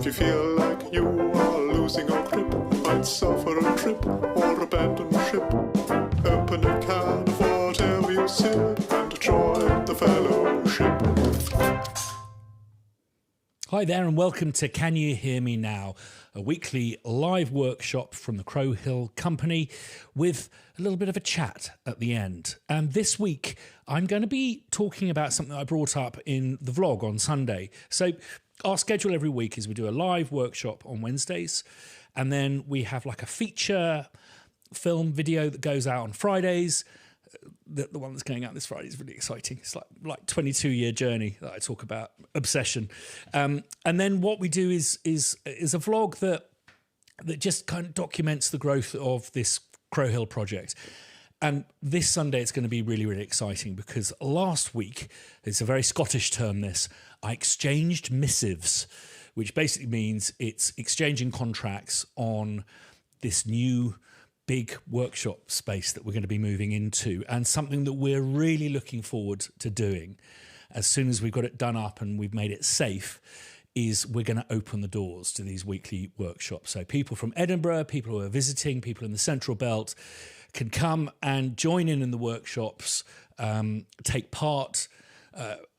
you feel like you are losing your grip, might suffer a trip or abandon ship, open a can of whatever you sip and join the fellowship. Hi there and welcome to Can You Hear Me Now, a weekly live workshop from the Crow Hill Company with a little bit of a chat at the end. And this week I'm going to be talking about something I brought up in the vlog on Sunday. So our schedule every week is we do a live workshop on Wednesdays, and then we have like a feature film video that goes out on Fridays. The one that's going out this Friday is really exciting. It's like 22-year journey that I talk about, obsession. And then what we do is a vlog that just kind of documents the growth of this Crow Hill project. And this Sunday it's going to be really, really exciting because last week, it's a very Scottish term this, I exchanged missives, which basically means it's exchanging contracts on this new big workshop space that we're going to be moving into, and something that we're really looking forward to doing as soon as we've got it done up and we've made it safe, is we're going to open the doors to these weekly workshops. So people from Edinburgh, people who are visiting, people in the Central Belt can come and join in the workshops, take part,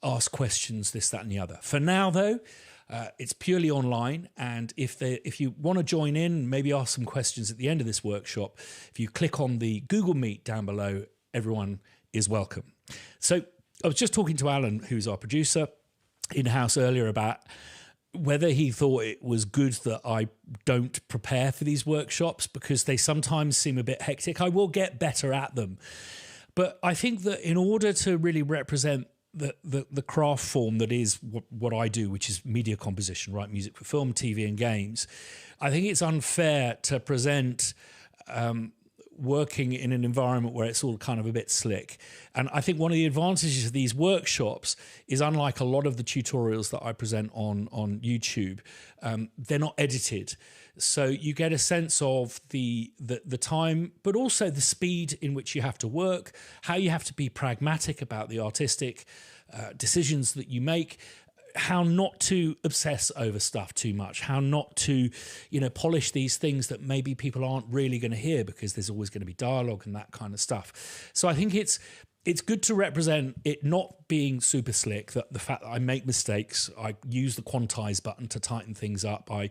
ask questions, this, that and the other. For now though, it's purely online, and if you want to join in, maybe ask some questions at the end of this workshop, if you click on the Google Meet down below, everyone is welcome. So I was just talking to Alan, who's our producer, in-house earlier about whether he thought it was good that I don't prepare for these workshops because they sometimes seem a bit hectic. I will get better at them. But I think that in order to really represent the craft form that is what I do, which is media composition, write music for film, TV and games, I think it's unfair to present working in an environment where it's all kind of a bit slick. And I think one of the advantages of these workshops is, unlike a lot of the tutorials that I present on YouTube, they're not edited. So you get a sense of the time, but also the speed in which you have to work, how you have to be pragmatic about the artistic decisions that you make, how not to obsess over stuff too much, how not to, polish these things that maybe people aren't really going to hear because there's always going to be dialogue and that kind of stuff. So I think it's good to represent it not being super slick, that the fact that I make mistakes, I use the quantize button to tighten things up, I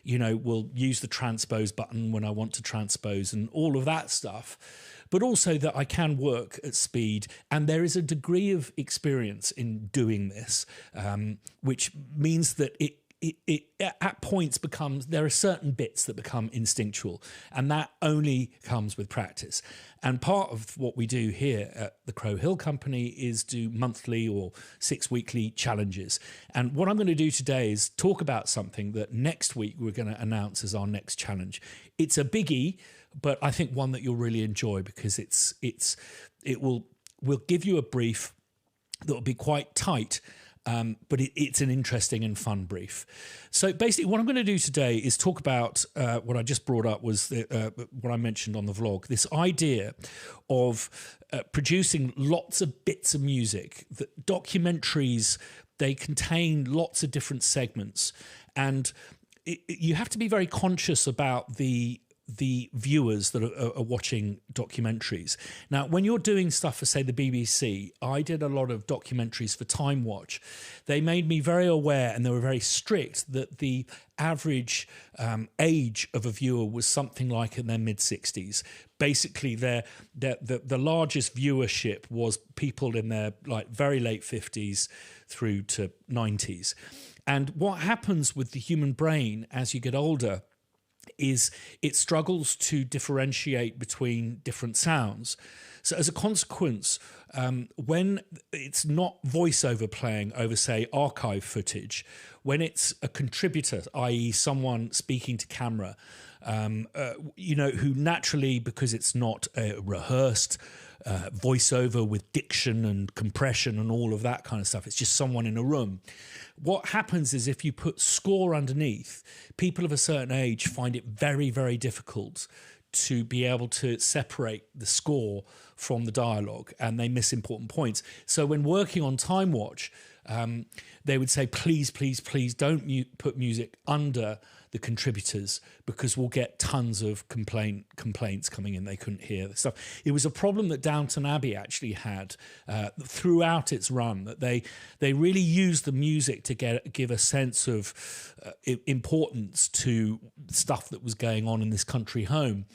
will use the transpose button when I want to transpose and all of that stuff, but also that I can work at speed, and there is a degree of experience in doing this, which means that it at points there are certain bits that become instinctual, and that only comes with practice. And part of what we do here at the Crow Hill Company is do monthly or 6 weekly challenges. And what I'm going to do today is talk about something that next week we're going to announce as our next challenge. It's a biggie, but I think one that you'll really enjoy because we'll give you a brief that will be quite tight. But it's an interesting and fun brief. So basically what I'm going to do today is talk about what I just brought up was what I mentioned on the vlog, this idea of producing lots of bits of music. That documentaries, they contain lots of different segments, and you have to be very conscious about the viewers that are watching documentaries. Now, when you're doing stuff for, say, the BBC, I did a lot of documentaries for Time Watch. They made me very aware, and they were very strict, that the average age of a viewer was something like in their mid-60s. Basically, the largest viewership was people in their very late 50s through to 90s. And what happens with the human brain as you get older is it struggles to differentiate between different sounds. So as a consequence, when it's not voiceover playing over, say, archive footage, when it's a contributor, i.e. someone speaking to camera, who naturally, because it's not a rehearsed voiceover with diction and compression and all of that kind of stuff, it's just someone in a room. What happens is if you put score underneath, people of a certain age find it very, very difficult to be able to separate the score from the dialogue, and they miss important points. So when working on Time Watch, they would say, please, please, please don't put music under the contributors because we'll get tons of complaints coming in. They couldn't hear the stuff. It was a problem that Downton Abbey actually had throughout its run, that they really used the music to give a sense of importance to stuff that was going on in this country home.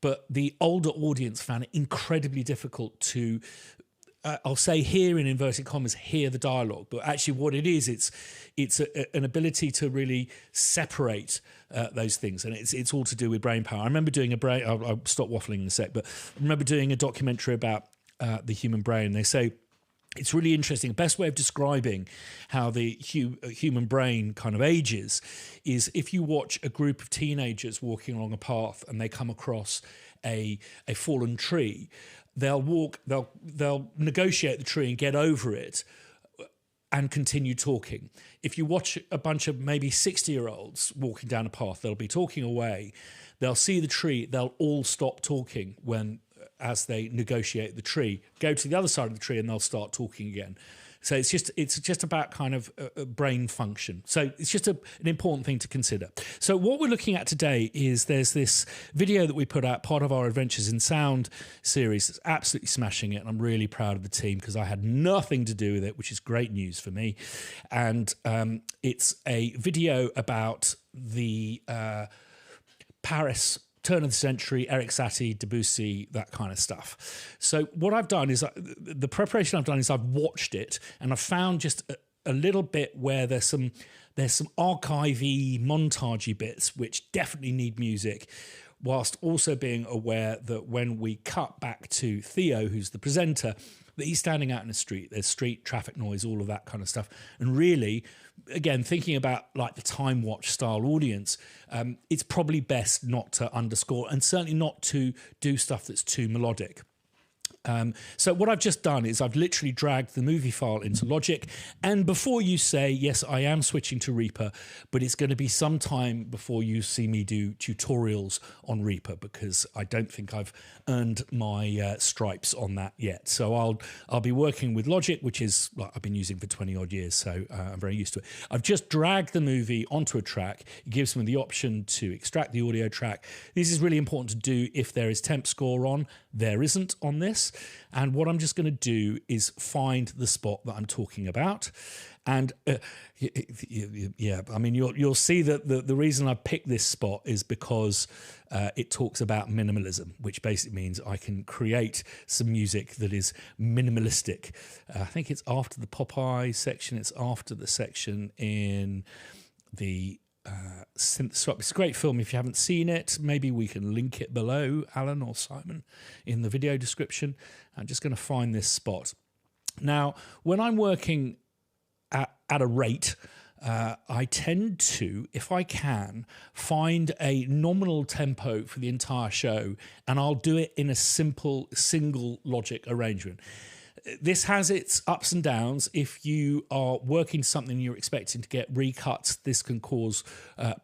But the older audience found it incredibly difficult to I'll say here in inverted commas, hear the dialogue, but actually what it is, it's an ability to really separate those things, and it's all to do with brain power. I remember doing I'll stop waffling in a sec, but I remember doing a documentary about the human brain. They say it's really interesting. The best way of describing how the human brain kind of ages is if you watch a group of teenagers walking along a path and they come across a fallen tree. They'll negotiate the tree and get over it and continue talking. If you watch a bunch of maybe 60-year-olds walking down a path, they'll be talking away. They'll see the tree. They'll all stop talking as they negotiate the tree, go to the other side of the tree, and they'll start talking again. So it's just about kind of brain function. So it's just an important thing to consider. So what we're looking at today is there's this video that we put out, part of our Adventures in Sound series, that's absolutely smashing it, and I'm really proud of the team because I had nothing to do with it, which is great news for me. And it's a video about the Paris turn of the century, Eric Satie, Debussy, that kind of stuff. So what I've done is, the preparation I've done is I've watched it and I've found just a little bit where there's some archivey, montagey bits which definitely need music, whilst also being aware that when we cut back to Theo, who's the presenter, that he's standing out in the street, there's street traffic noise, all of that kind of stuff. And really, again, thinking about like the Time Watch style audience, it's probably best not to underscore and certainly not to do stuff that's too melodic. So what I've just done is I've literally dragged the movie file into Logic. And before you say, yes, I am switching to Reaper, but it's going to be some time before you see me do tutorials on Reaper, because I don't think I've earned my stripes on that yet. So I'll be working with Logic, which is like I've been using for 20 odd years. So I'm very used to it. I've just dragged the movie onto a track. It gives me the option to extract the audio track. This is really important to do if there is temp score on. There isn't on this. And what I'm just going to do is find the spot that I'm talking about. And yeah, I mean, you'll see that the reason I picked this spot is because it talks about minimalism, which basically means I can create some music that is minimalistic. I think it's after the Popeye section. It's after the section in the synth swap. It's a great film. If you haven't seen it, maybe we can link it below, Alan or Simon, in the video description. I'm just going to find this spot. Now, when I'm working at a rate, I tend to, if I can, find a nominal tempo for the entire show, and I'll do it in a simple single Logic arrangement. This has its ups and downs. If you are working something you're expecting to get recuts, this can cause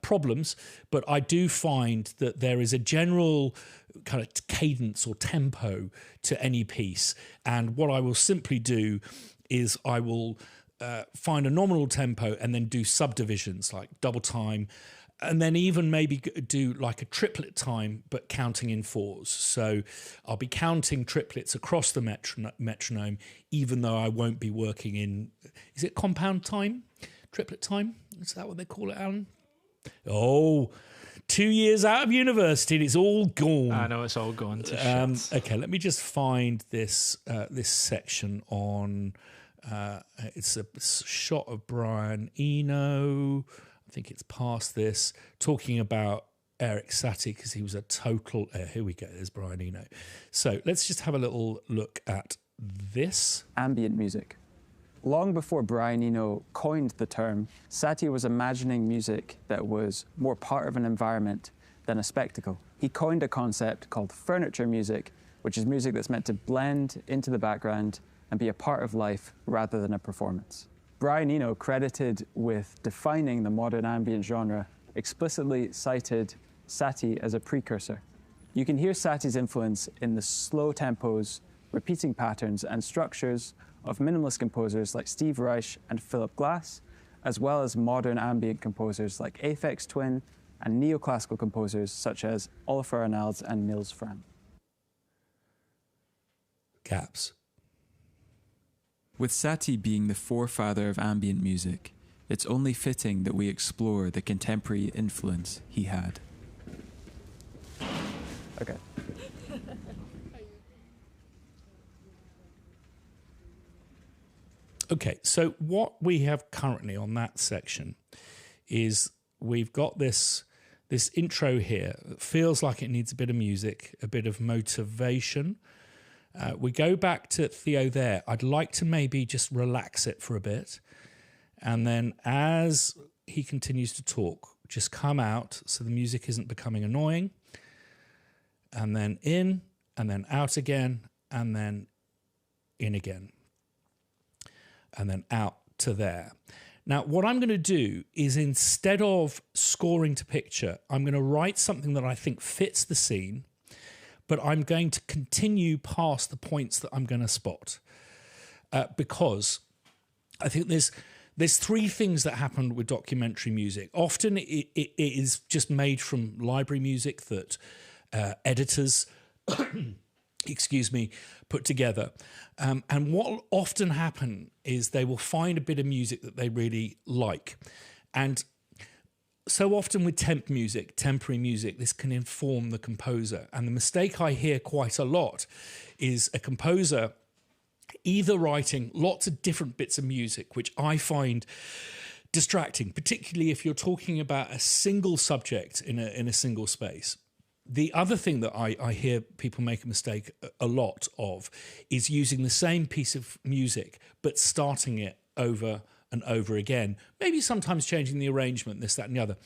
problems. But I do find that there is a general kind of cadence or tempo to any piece. And what I will simply do is I will find a nominal tempo and then do subdivisions like double time, and then even maybe do like a triplet time, but counting in fours. So I'll be counting triplets across the metronome, even though I won't be working in, is it compound time? Triplet time? Is that what they call it, Alan? Oh, 2 years out of university and it's all gone. I know, it's all gone to shit. Okay, let me just find this section on, it's a shot of Brian Eno. I think it's past this, talking about Eric Satie, because he was a total... here we go, there's Brian Eno. So let's just have a little look at this. Ambient music. Long before Brian Eno coined the term, Satie was imagining music that was more part of an environment than a spectacle. He coined a concept called furniture music, which is music that's meant to blend into the background and be a part of life rather than a performance. Brian Eno, credited with defining the modern ambient genre, explicitly cited Satie as a precursor. You can hear Satie's influence in the slow tempos, repeating patterns, and structures of minimalist composers like Steve Reich and Philip Glass, as well as modern ambient composers like Aphex Twin and neoclassical composers such as Olafur Arnalds and Nils Frahm. Gaps. With Satie being the forefather of ambient music, it's only fitting that we explore the contemporary influence he had. Okay. Okay, so what we have currently on that section is we've got this intro here. It feels like it needs a bit of music, a bit of motivation. We go back to Theo there. I'd like to maybe just relax it for a bit. And then as he continues to talk, just come out so the music isn't becoming annoying. And then in, and then out again, and then in again. And then out to there. Now, what I'm going to do is instead of scoring to picture, I'm going to write something that I think fits the scene, but I'm going to continue past the points that I'm going to spot. Because I think there's three things that happen with documentary music. Often it is just made from library music that editors put together. And what will often happen is they will find a bit of music that they really like. And so often with temporary music, this can inform the composer. And the mistake I hear quite a lot is a composer either writing lots of different bits of music, which I find distracting, particularly if you're talking about a single subject in a single space. The other thing that I hear people make a mistake a lot of is using the same piece of music, but starting it over and over again, maybe sometimes changing the arrangement, this, that, and the other.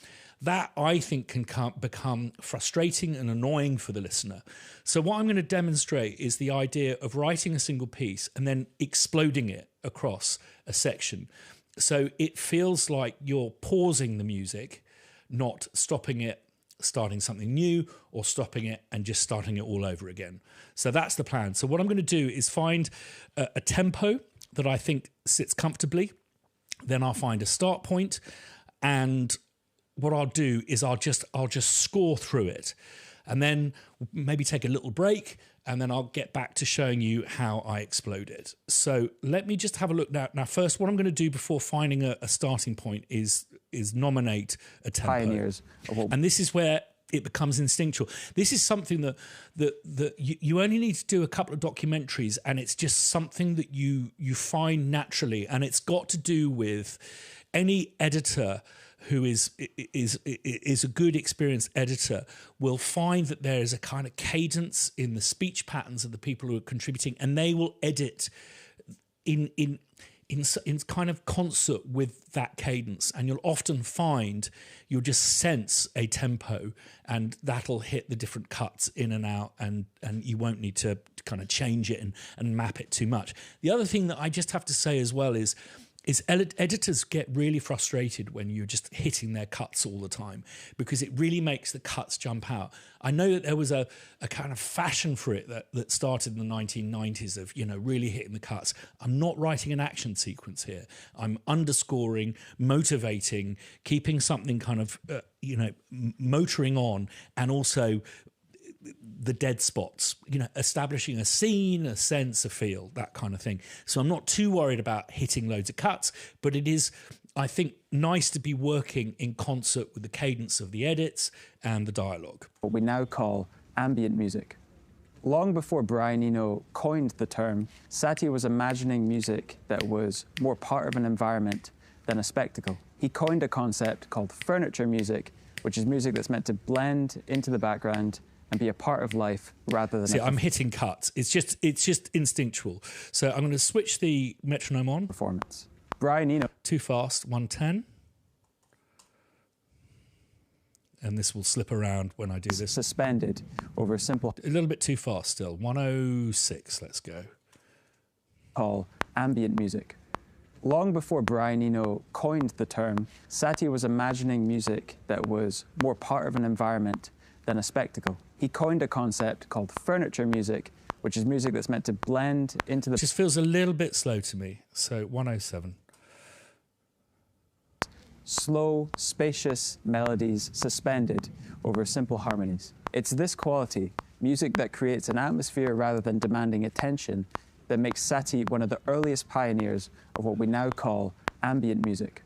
That, I think, can become frustrating and annoying for the listener. So what I'm going to demonstrate is the idea of writing a single piece and then exploding it across a section. So it feels like you're pausing the music, not stopping it, starting something new, or stopping it and just starting it all over again. So that's the plan. So what I'm going to do is find a tempo that I think sits comfortably. Then I'll find a start point, and what I'll do is I'll just score through it, and then maybe take a little break, and then I'll get back to showing you how I explode it. So let me just have a look now. Now, first, what I'm going to do before finding a starting point is nominate a tempo. Pioneers. And this is where it becomes instinctual. This is something that you only need to do a couple of documentaries, and it's just something that you find naturally, and it's got to do with any editor who is a good, experienced editor will find that there is a kind of cadence in the speech patterns of the people who are contributing, and they will edit in kind of concert with that cadence, and you'll often find you'll just sense a tempo, and that'll hit the different cuts in and out, and you won't need to kind of change it and map it too much. The other thing that I just have to say as well is editors get really frustrated when you're just hitting their cuts all the time, because it really makes the cuts jump out. I know that there was a kind of fashion for it that started in the 1990s of, really hitting the cuts. I'm not writing an action sequence here. I'm underscoring, motivating, keeping something kind of, motoring on, and also the dead spots, establishing a scene, a sense, a feel, that kind of thing. So I'm not too worried about hitting loads of cuts, but it is, I think, nice to be working in concert with the cadence of the edits and the dialogue. What we now call ambient music. Long before Brian Eno coined the term, Satie was imagining music that was more part of an environment than a spectacle. He coined a concept called furniture music, which is music that's meant to blend into the background and be a part of life rather than... See, I'm hitting cuts. It's just instinctual. So I'm going to switch the metronome on. Performance. Brian Eno. Too fast, 110. And this will slip around when I do this. Suspended over a simple... A little bit too fast still. 106, let's go. Call ambient music. Long before Brian Eno coined the term, Satie was imagining music that was more part of an environment than a spectacle. He coined a concept called furniture music, which is music that's meant to blend into the... It just feels a little bit slow to me. So 107. Slow, spacious melodies suspended over simple harmonies. It's this quality, music that creates an atmosphere rather than demanding attention, that makes Satie one of the earliest pioneers of what we now call ambient music.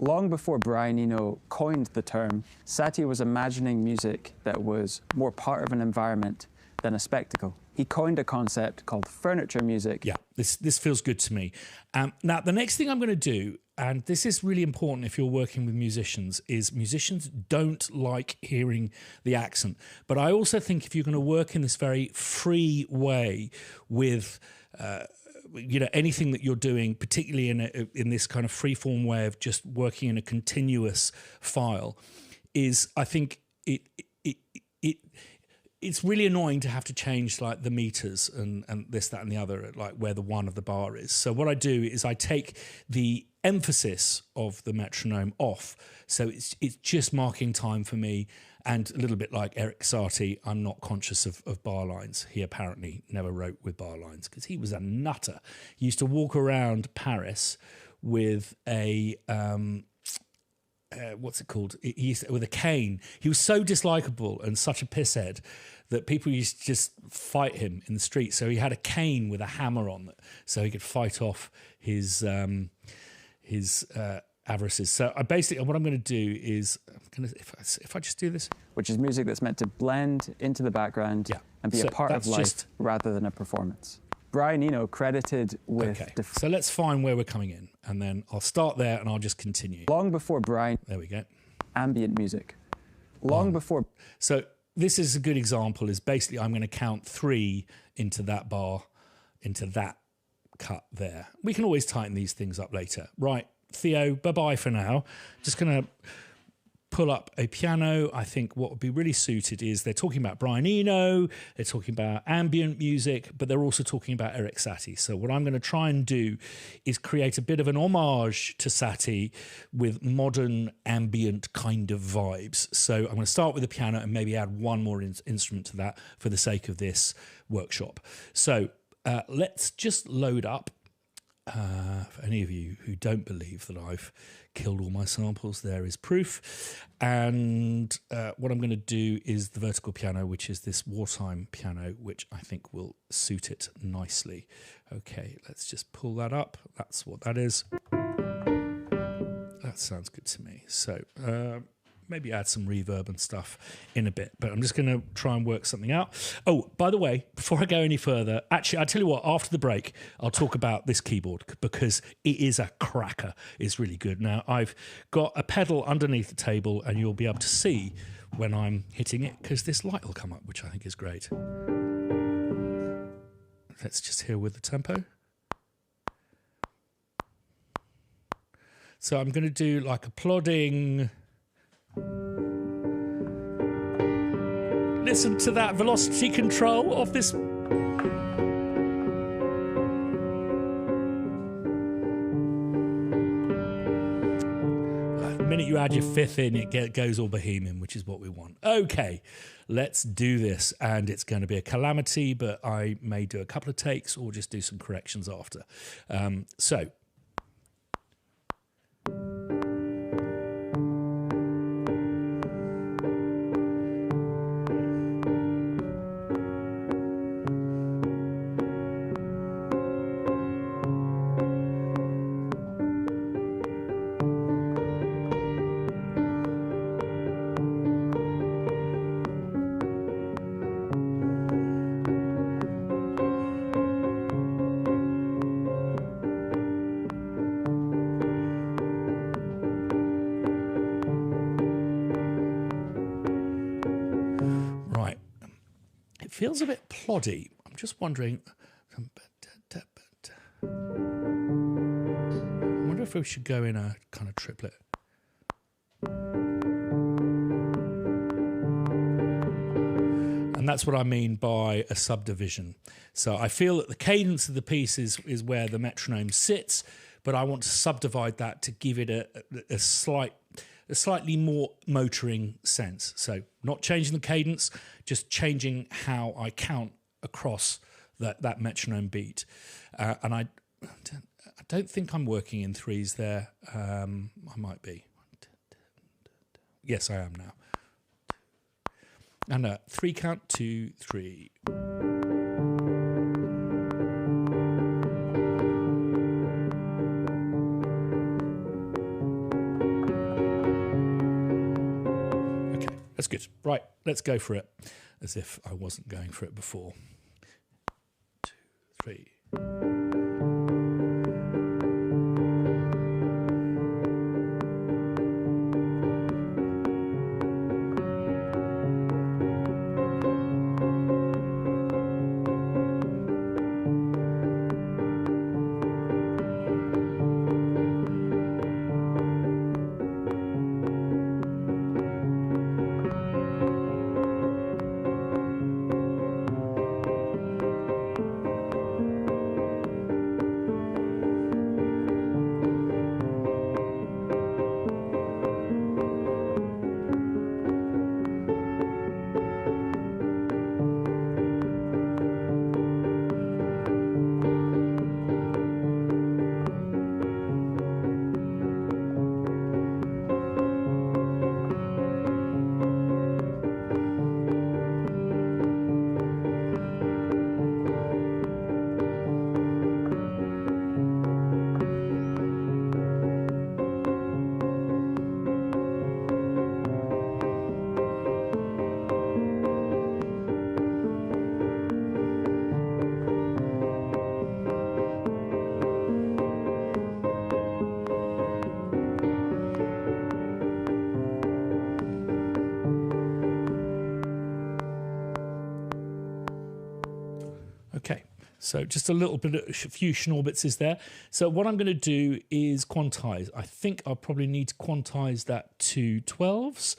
Long before Brian Eno coined the term, Satie was imagining music that was more part of an environment than a spectacle. He coined a concept called furniture music. Yeah, this feels good to me. Now, the next thing I'm going to do, and this is really important if you're working with musicians, is musicians don't like hearing the accent. But I also think if you're going to work in this very free way with anything that you're doing, particularly in this kind of free-form way of just working in a continuous file, is I think it's really annoying to have to change like the meters and this, that, and the other, like where the one of the bar is. So what I do is I take the emphasis of the metronome off. So it's just marking time for me. And a little bit like Eric Satie, I'm not conscious of bar lines. He apparently never wrote with bar lines because he was a nutter. He used to walk around Paris with a... what's it called? With a cane. He was so dislikable and such a pisshead that people used to just fight him in the street. So he had a cane with a hammer on it, so he could fight off his avarices. So I basically, what I'm going to do is, if I just do this, which is music that's meant to blend into the background and be a part of life rather than a performance. Brian Eno credited with... Okay, so let's find where we're coming in, and then I'll start there and I'll just continue. Long before Brian... There we go. Ambient music. Long before... So this is a good example, is basically I'm going to count 3 into that bar, into that cut there. We can always tighten these things up later. Right, Theo, bye-bye for now. Just going to pull up a piano. I think what would be really suited is they're talking about Brian Eno, they're talking about ambient music, but they're also talking about Eric Satie. So what I'm going to try and do is create a bit of an homage to Satie with modern ambient kind of vibes. So I'm going to start with the piano and maybe add one more instrument to that for the sake of this workshop. So let's just load up. For any of you who don't believe that I've killed all my samples, there is proof. And what I'm going to do is the vertical piano, which is this wartime piano, which I think will suit it nicely. Okay, let's just pull that up. That's what that is. That sounds good to me. So maybe add some reverb and stuff in a bit, but I'm just going to try and work something out. Oh, by the way, before I go any further, actually, I'll tell you what, after the break, I'll talk about this keyboard because it is a cracker. It's really good. Now, I've got a pedal underneath the table and you'll be able to see when I'm hitting it because this light will come up, which I think is great. Let's just hear with the tempo. So I'm going to do like a plodding... Listen to that velocity control of this. The minute you add your fifth in, it goes all bohemian, which is what we want. Okay, let's do this. And it's going to be a calamity, but I may do a couple of takes or just do some corrections after. So. Feels a bit ploddy. I'm just wondering. I wonder if we should go in a kind of triplet. And that's what I mean by a subdivision. So I feel that the cadence of the piece is where the metronome sits, but I want to subdivide that to give it a slightly more motoring sense. So not changing the cadence, just changing how I count across that metronome beat. And I don't think I'm working in threes there. I might be. Yes, I am now. And 3 count, 2, 3. Okay, that's good. Right, let's go for it. As if I wasn't going for it before. 2, 3. Okay, so just a little bit, a few schnorbits is there. So what I'm going to do is quantize. I think I'll probably need to quantize that to 12s,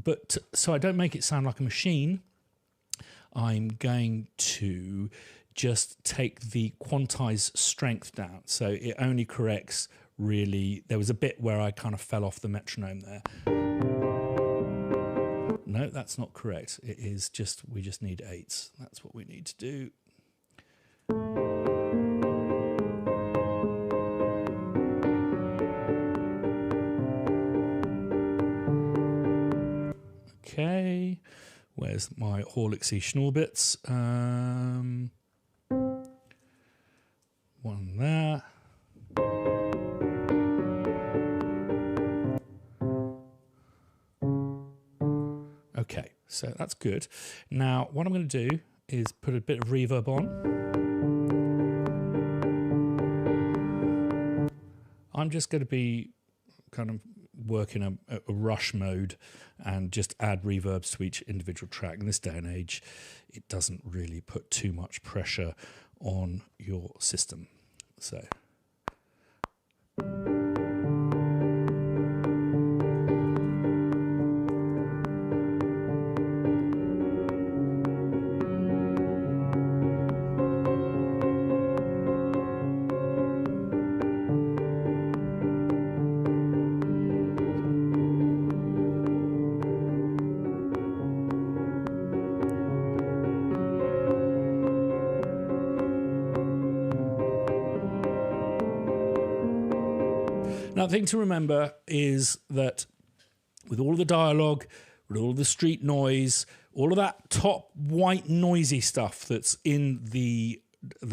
but so I don't make it sound like a machine, I'm going to just take the quantize strength down. So it only corrects really, there was a bit where I kind of fell off the metronome there. No, that's not correct. It is just, we just need 8s. That's what we need to do. Okay, where's my Horlicksy schnorbits? One there. Okay, so that's good. Now, what I'm going to do is put a bit of reverb on. I'm just going to be kind of working a rush mode and just add reverbs to each individual track. In this day and age, it doesn't really put too much pressure on your system. So... Now, the thing to remember is that with all the dialogue, with all the street noise, all of that top white noisy stuff that's in the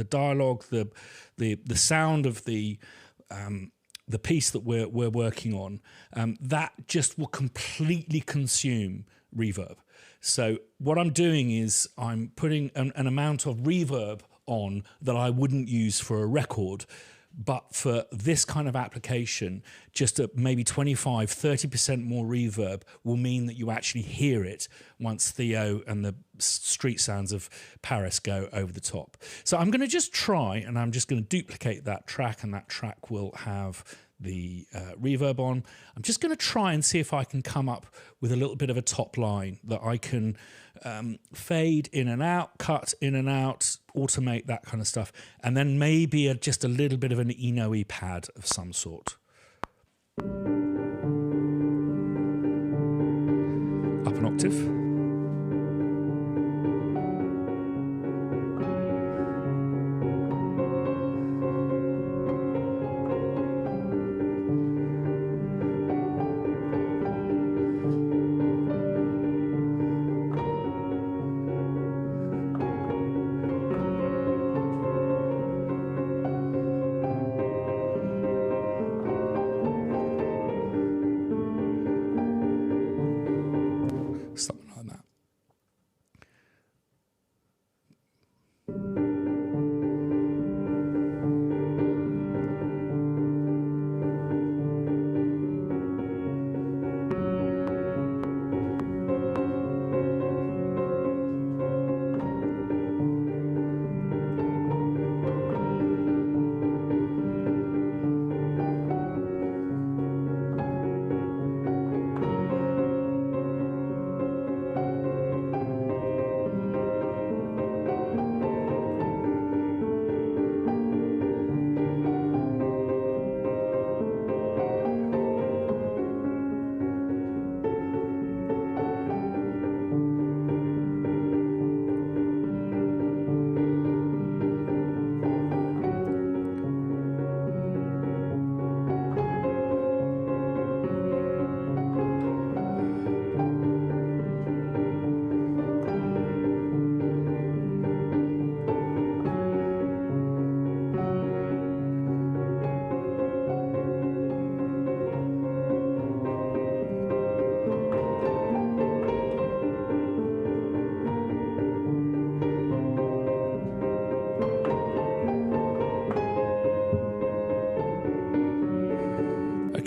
dialogue, the sound of the piece that we're working on, that just will completely consume reverb. So what I'm doing is I'm putting an amount of reverb on that I wouldn't use for a record. But for this kind of application, just maybe 25, 30% more reverb will mean that you actually hear it once Theo and the street sounds of Paris go over the top. So I'm going to just try, and I'm just going to duplicate that track, and that track will have the reverb on. I'm just going to try and see if I can come up with a little bit of a top line that I can fade in and out, cut in and out, automate, that kind of stuff, and then maybe just a little bit of an Eno-y pad of some sort. Up an octave. something like that.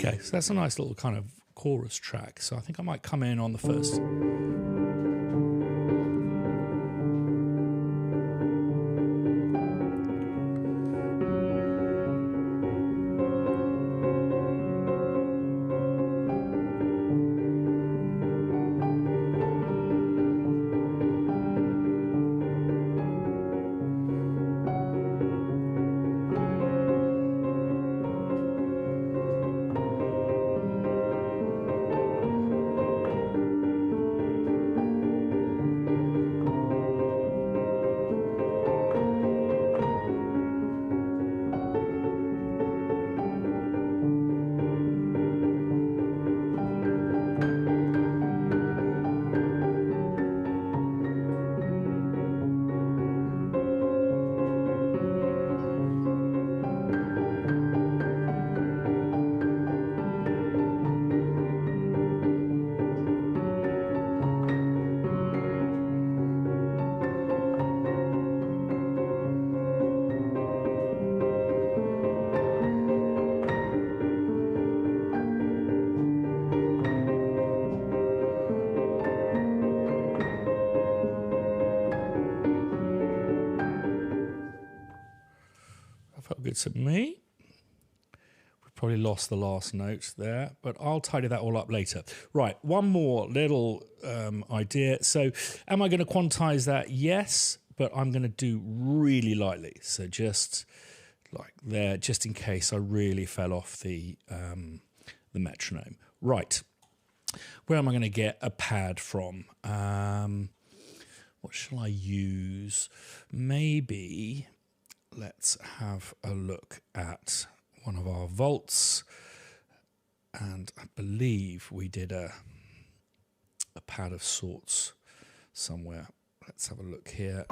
Okay, so that's a nice little kind of chorus track. So I think I might come in on the first. Felt good to me. We probably lost the last note there, but I'll tidy that all up later. Right, one more little idea. So am I going to quantize that? Yes, but I'm going to do really lightly. So just like there, just in case I really fell off the metronome. Right, where am I going to get a pad from? What shall I use? Maybe let's have a look at one of our vaults. And I believe we did a pad of sorts somewhere. Let's have a look here.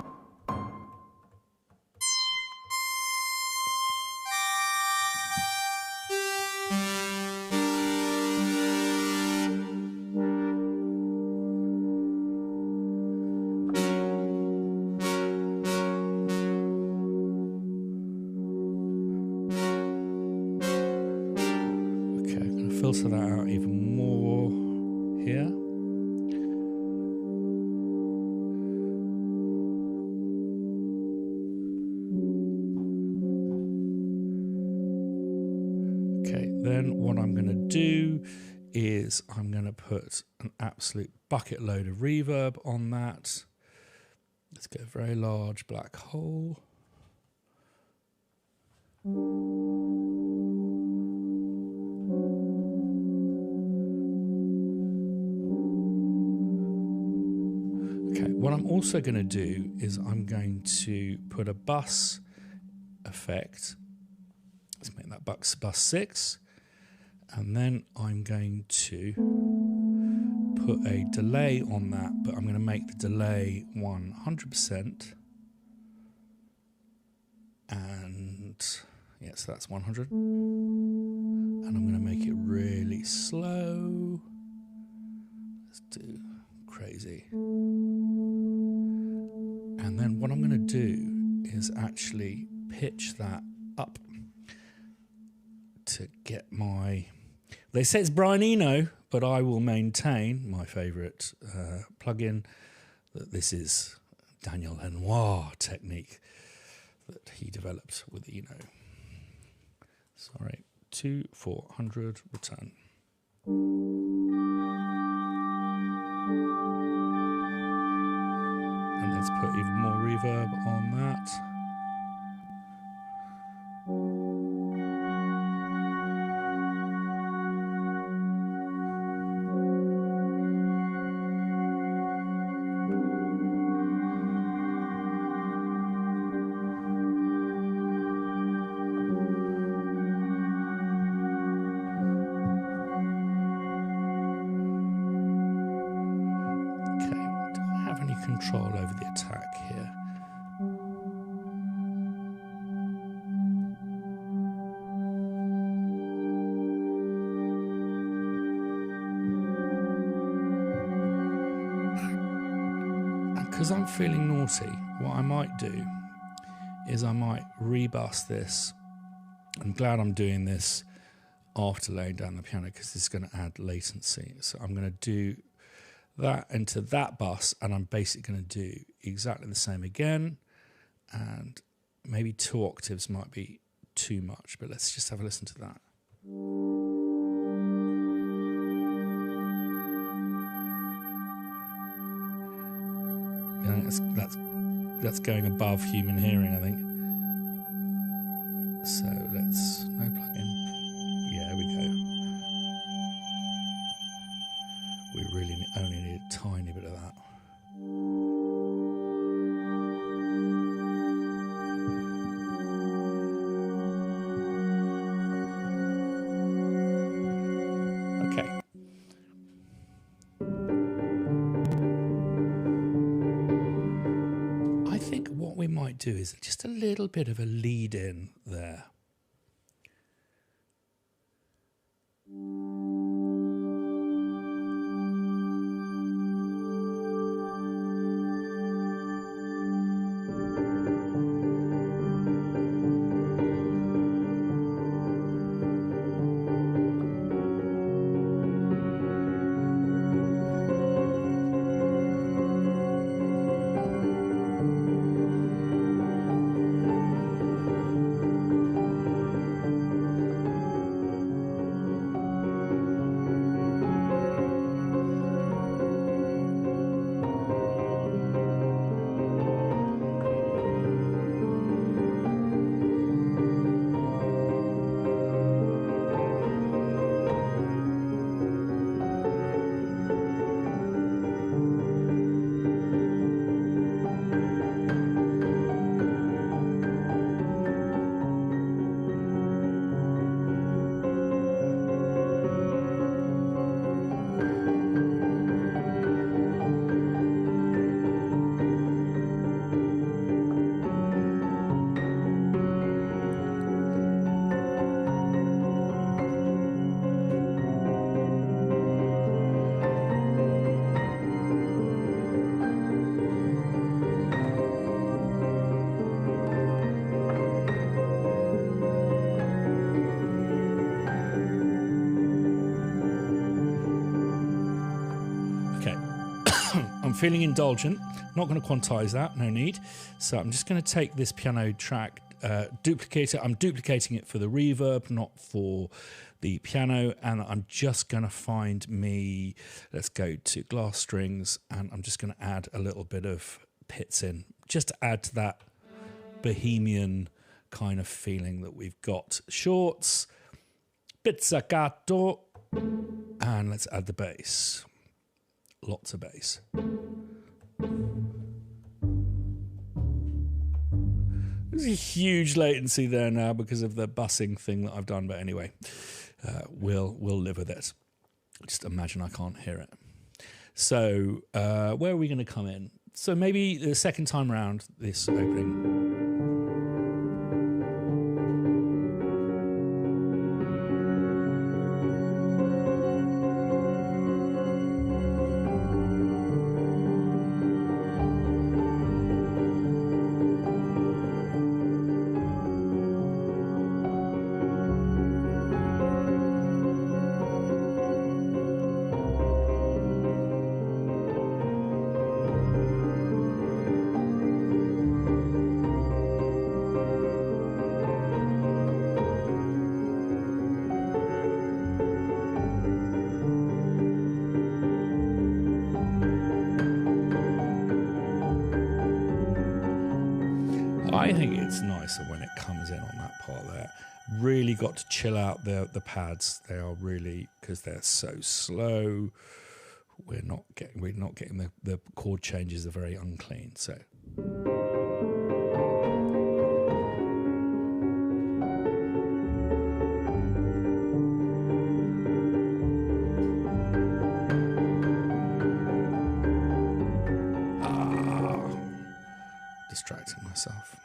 Filter that out even more here. Okay, then what I'm going to do is I'm going to put an absolute bucket load of reverb on that. Let's get a very large black hole. What I'm also going to do is I'm going to put a bus effect. Let's make that bus 6. And then I'm going to put a delay on that, but I'm going to make the delay 100%. And yeah, so that's 100. And I'm going to make it really slow. Let's do crazy. And then what I'm going to do is actually pitch that up to get my... They say it's Brian Eno, but I will maintain my favourite plugin, that this is Daniel Lenoir technique that he developed with Eno. Sorry, 2400 return. And let's put even more reverb on that. Control over the attack here. Because I'm feeling naughty, what I might do is I might rebus this. I'm glad I'm doing this after laying down the piano, because this is going to add latency. So I'm going to do that into that bus, and I'm basically going to do exactly the same again, and maybe 2 octaves might be too much, but let's just have a listen to that. Yeah, that's going above human hearing, I think. So let's no plug-in. Yeah, we go. We really only need a tiny bit of that. Okay. I think what we might do is just a little bit of a lead in there. I'm feeling indulgent. Not going to quantize that, no need. So I'm just going to take this piano track, duplicate it. I'm duplicating it for the reverb, not for the piano. And I'm just going to find me, let's go to glass strings, and I'm just going to add a little bit of pits in, just to add to that bohemian kind of feeling that we've got. Shorts, pizzicato, and let's add the bass. Lots of bass. There's a huge latency there now because of the bussing thing that I've done, but anyway, we'll live with it. Just imagine I can't hear it. So where are we going to come in? So maybe the second time round, this opening. I think it's nicer when it comes in on that part there. Really got to chill out the pads. They are really, because they're so slow. We're not getting the chord changes are very unclean. So. Distracting myself.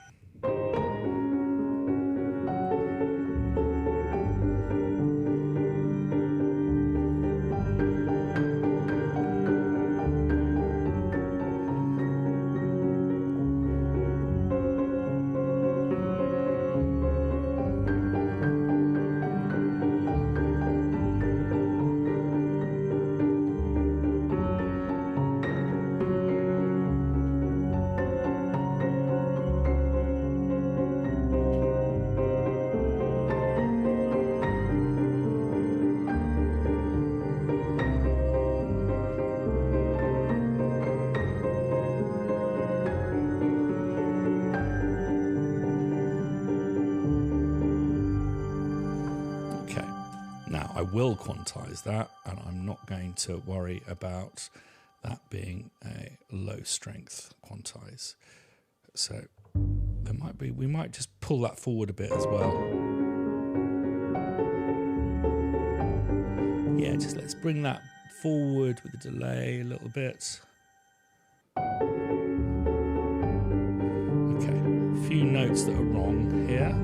I will quantize that, and I'm not going to worry about that being a low strength quantize. So we might just pull that forward a bit as well. Yeah, just let's bring that forward with a delay a little bit. Okay, a few notes that are wrong here.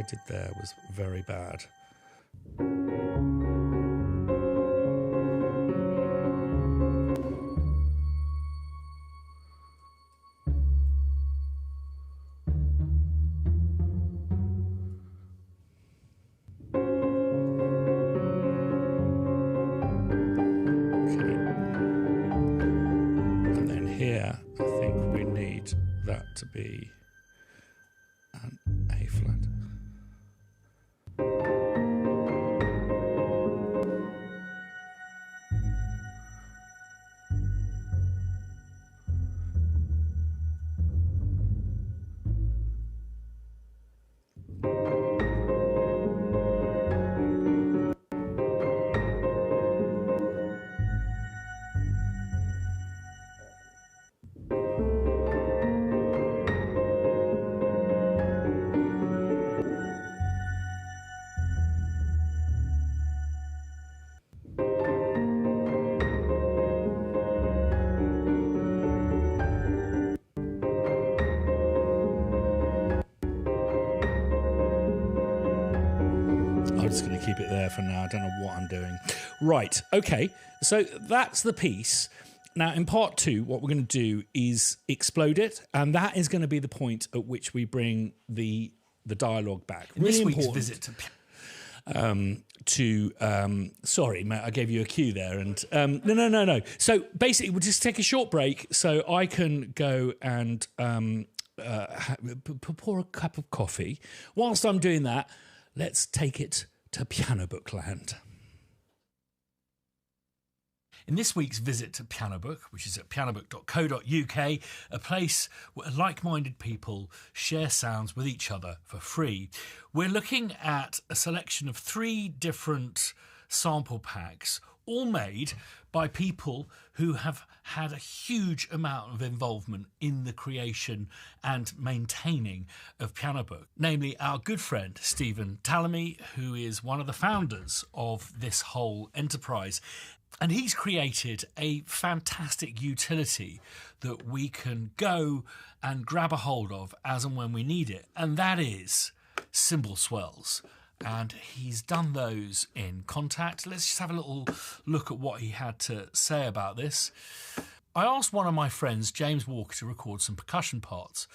Did there was very bad. Okay. And then here, I think we need that to be an A flat. I'm just going to keep it there for now. I don't know what I'm doing. Right, okay. So that's the piece. Now, in part two, what we're going to do is explode it, and that is going to be the point at which we bring the dialogue back. In really this week's important. visit Sorry, mate, I gave you a cue there. And no. So basically, we'll just take a short break so I can go and pour a cup of coffee. Whilst I'm doing that, let's take it to Piano Book Land. In this week's visit to Piano Book, which is at pianobook.co.uk, a place where like-minded people share sounds with each other for free, we're looking at a selection of 3 different sample packs, all made by people who have had a huge amount of involvement in the creation and maintaining of Piano Book, namely our good friend Stephen Talamy, who is one of the founders of this whole enterprise. And he's created a fantastic utility that we can go and grab a hold of as and when we need it, and that is cymbal swells. And he's done those in Contact. Let's just have a little look at what he had to say about this. I asked one of my friends, James Walker, to record some percussion parts.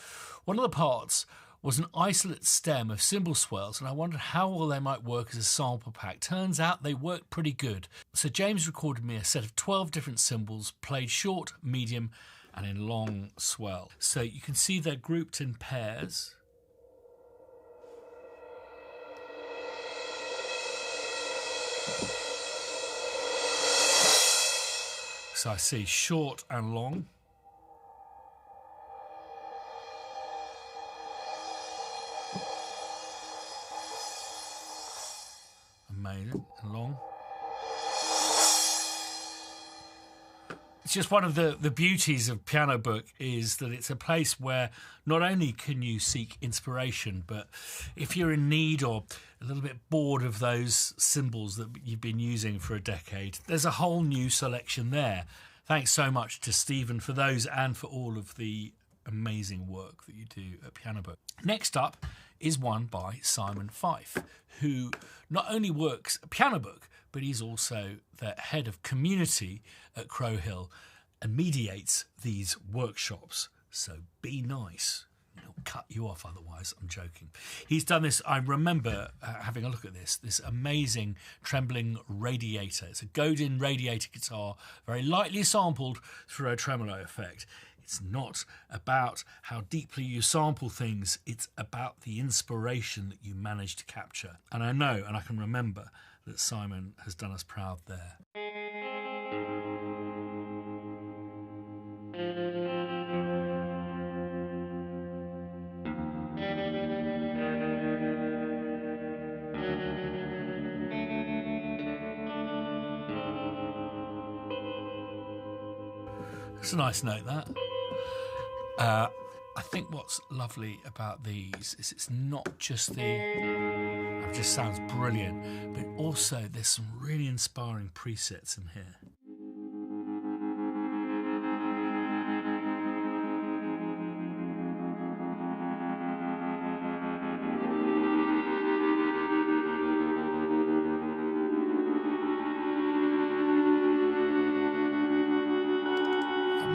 One of the parts was an isolate stem of cymbal swells, and I wondered how well they might work as a sample pack. Turns out they work pretty good. So James recorded me a set of 12 different cymbals, played short, medium, and in long swell. So you can see they're grouped in pairs. So I see short and long. Amazing, and long. It's just one of the beauties of Piano Book is that it's a place where not only can you seek inspiration, but if you're in need or a little bit bored of those cymbals that you've been using for a decade, there's a whole new selection there. Thanks so much to Stephen for those and for all of the amazing work that you do at Piano Book. Next up is one by Simon Fife, who not only works at Piano Book, but he's also the head of community at Crow Hill and mediates these workshops. So be nice. He'll cut you off otherwise. I'm joking. He's done this. I remember having a look at this amazing trembling radiator. It's a Godin radiator guitar, very lightly sampled through a tremolo effect. It's not about how deeply you sample things. It's about the inspiration that you manage to capture. And I know, and I can remember, that Simon has done us proud there. It's a nice note, that. I think what's lovely about these is it's not just it just sounds brilliant, but also there's some really inspiring presets in here.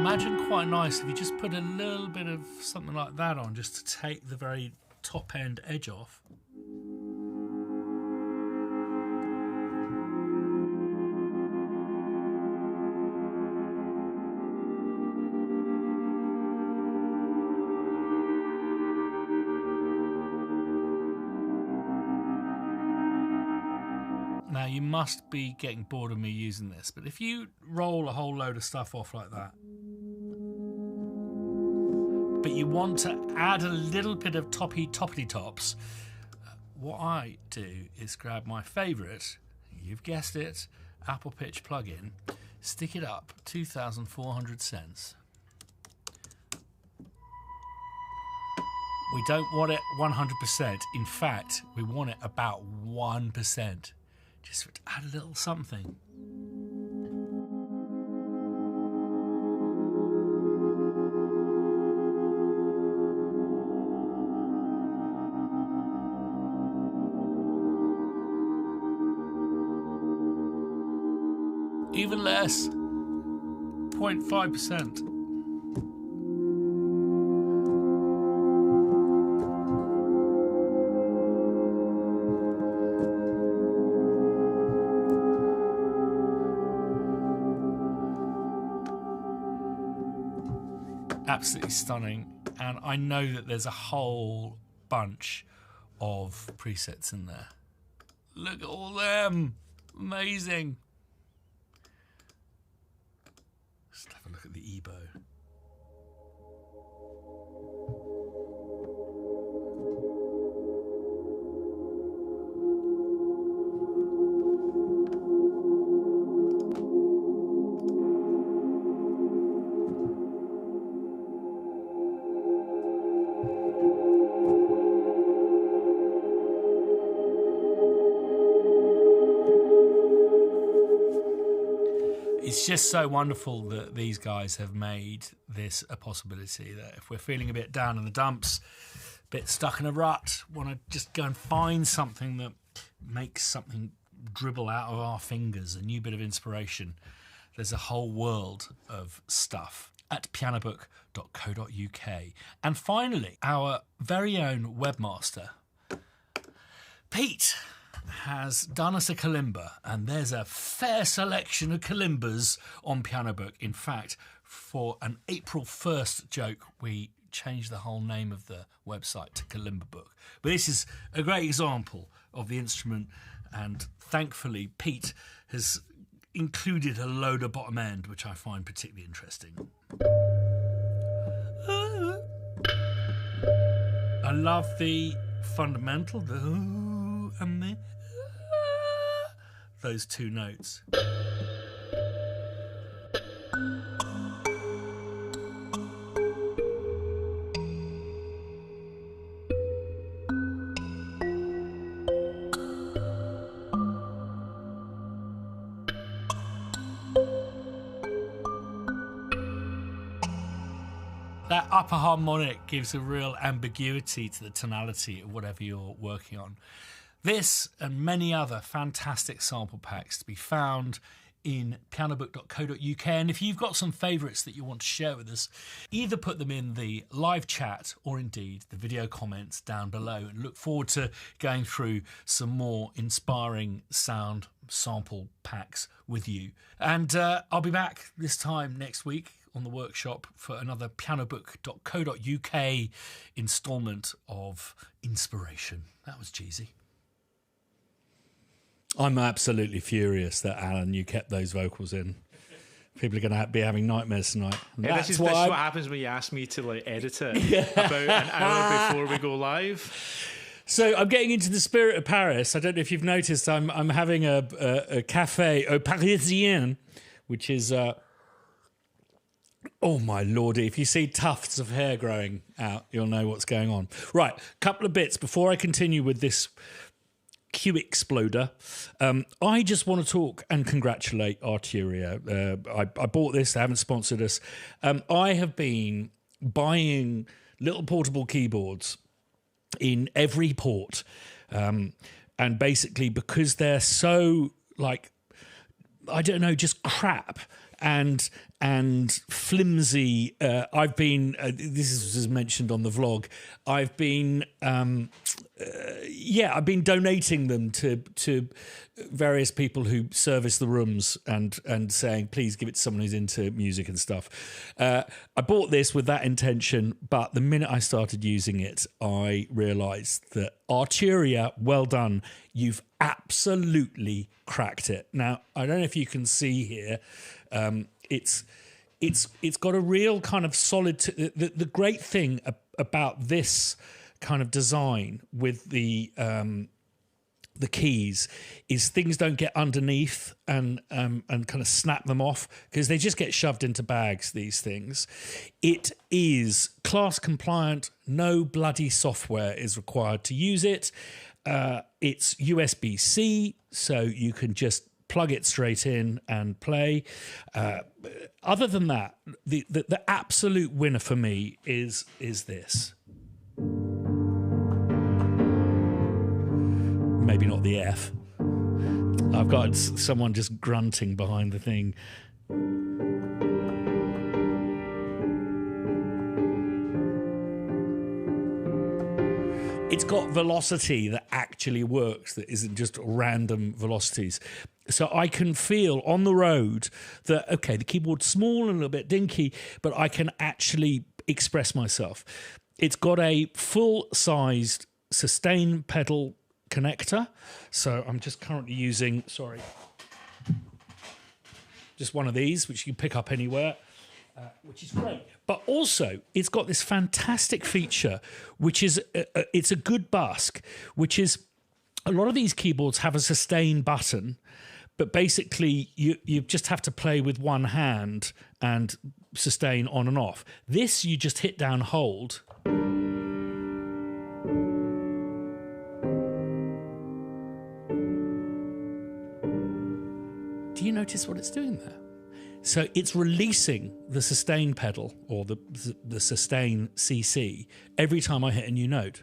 Imagine quite nice if you just put a little bit of something like that on, just to take the very top end edge off. Now you must be getting bored of me using this, but if you roll a whole load of stuff off like that, but you want to add a little bit of toppity tops, what I do is grab my favourite, you've guessed it, Apple Pitch plugin, stick it up 2,400 cents. We don't want it 100%. In fact, we want it about 1%. Just to add a little something. Even less, 0.5%. Absolutely stunning, and I know that there's a whole bunch of presets in there. Look at all them, amazing. Let's have a look at the EBO. It's just so wonderful that these guys have made this a possibility, that if we're feeling a bit down in the dumps, a bit stuck in a rut, want to just go and find something that makes something dribble out of our fingers, a new bit of inspiration. There's a whole world of stuff at pianobook.co.uk. And finally, our very own webmaster, Pete, has done us a kalimba, and there's a fair selection of kalimbas on Piano Book. In fact, for an April 1st joke, we changed the whole name of the website to Kalimba Book. But this is a great example of the instrument, and thankfully Pete has included a load of bottom end, which I find particularly interesting. I love the fundamental, the and the those two notes. That upper harmonic gives a real ambiguity to the tonality of whatever you're working on. This and many other fantastic sample packs to be found in pianobook.co.uk. And if you've got some favourites that you want to share with us, either put them in the live chat or indeed the video comments down below. And look forward to going through some more inspiring sound sample packs with you. And I'll be back this time next week on the workshop for another pianobook.co.uk instalment of Inspiration. That was cheesy. I'm absolutely furious that, Alan, you kept those vocals in. People are going to be having nightmares tonight. Yeah, this is what happens when you ask me to edit it about an hour before we go live. So I'm getting into the spirit of Paris. I don't know if you've noticed, I'm having a café au Parisien, which is... oh, my lordy. If you see tufts of hair growing out, you'll know what's going on. Right, couple of bits before I continue with this Q Exploder. I just want to talk and congratulate Arturia. I bought this. They haven't sponsored us. I have been buying little portable keyboards in every port. And basically because they're so, I don't know, just crap and flimsy. I've been this is mentioned on the vlog. I've been I've been donating them to various people who service the rooms and saying, please give it to someone who's into music and stuff. I bought this with that intention, but the minute I started using it, I realised that Arturia, well done. You've absolutely cracked it. Now, I don't know if you can see here. It's got a real kind of solid... The great thing about this kind of design with the keys is things don't get underneath and kind of snap them off, because they just get shoved into bags, these things. It is class compliant. No bloody software is required to use it. It's USB-C, so you can just plug it straight in and play. Other than that, the absolute winner for me is this. Maybe not the F. I've got someone just grunting behind the thing. It's got velocity that actually works, that isn't just random velocities. So I can feel on the road that, okay, the keyboard's small and a little bit dinky, but I can actually express myself. It's got a full-sized sustain pedal connector. So I'm just currently using, just one of these, which you can pick up anywhere. Which is great. But also, it's got this fantastic feature, which is, it's a good busk, which is a lot of these keyboards have a sustain button, but basically you just have to play with one hand and sustain on and off. This, you just hit down hold. Do you notice what it's doing there? So it's releasing the sustain pedal, or the sustain CC, every time I hit a new note.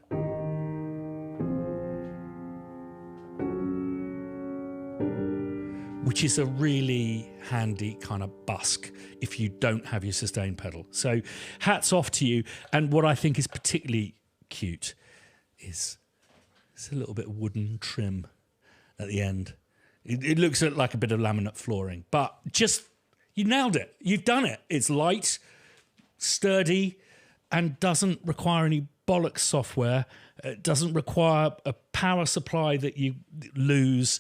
Which which is a really handy kind of busk if you don't have your sustain pedal. So hats off to you. And what I think is particularly cute is it's a little bit of wooden trim at the end. It looks like a bit of laminate flooring, but just, you nailed it. You've done it. It's light, sturdy, and doesn't require any bollocks software. It doesn't require a power supply that you lose,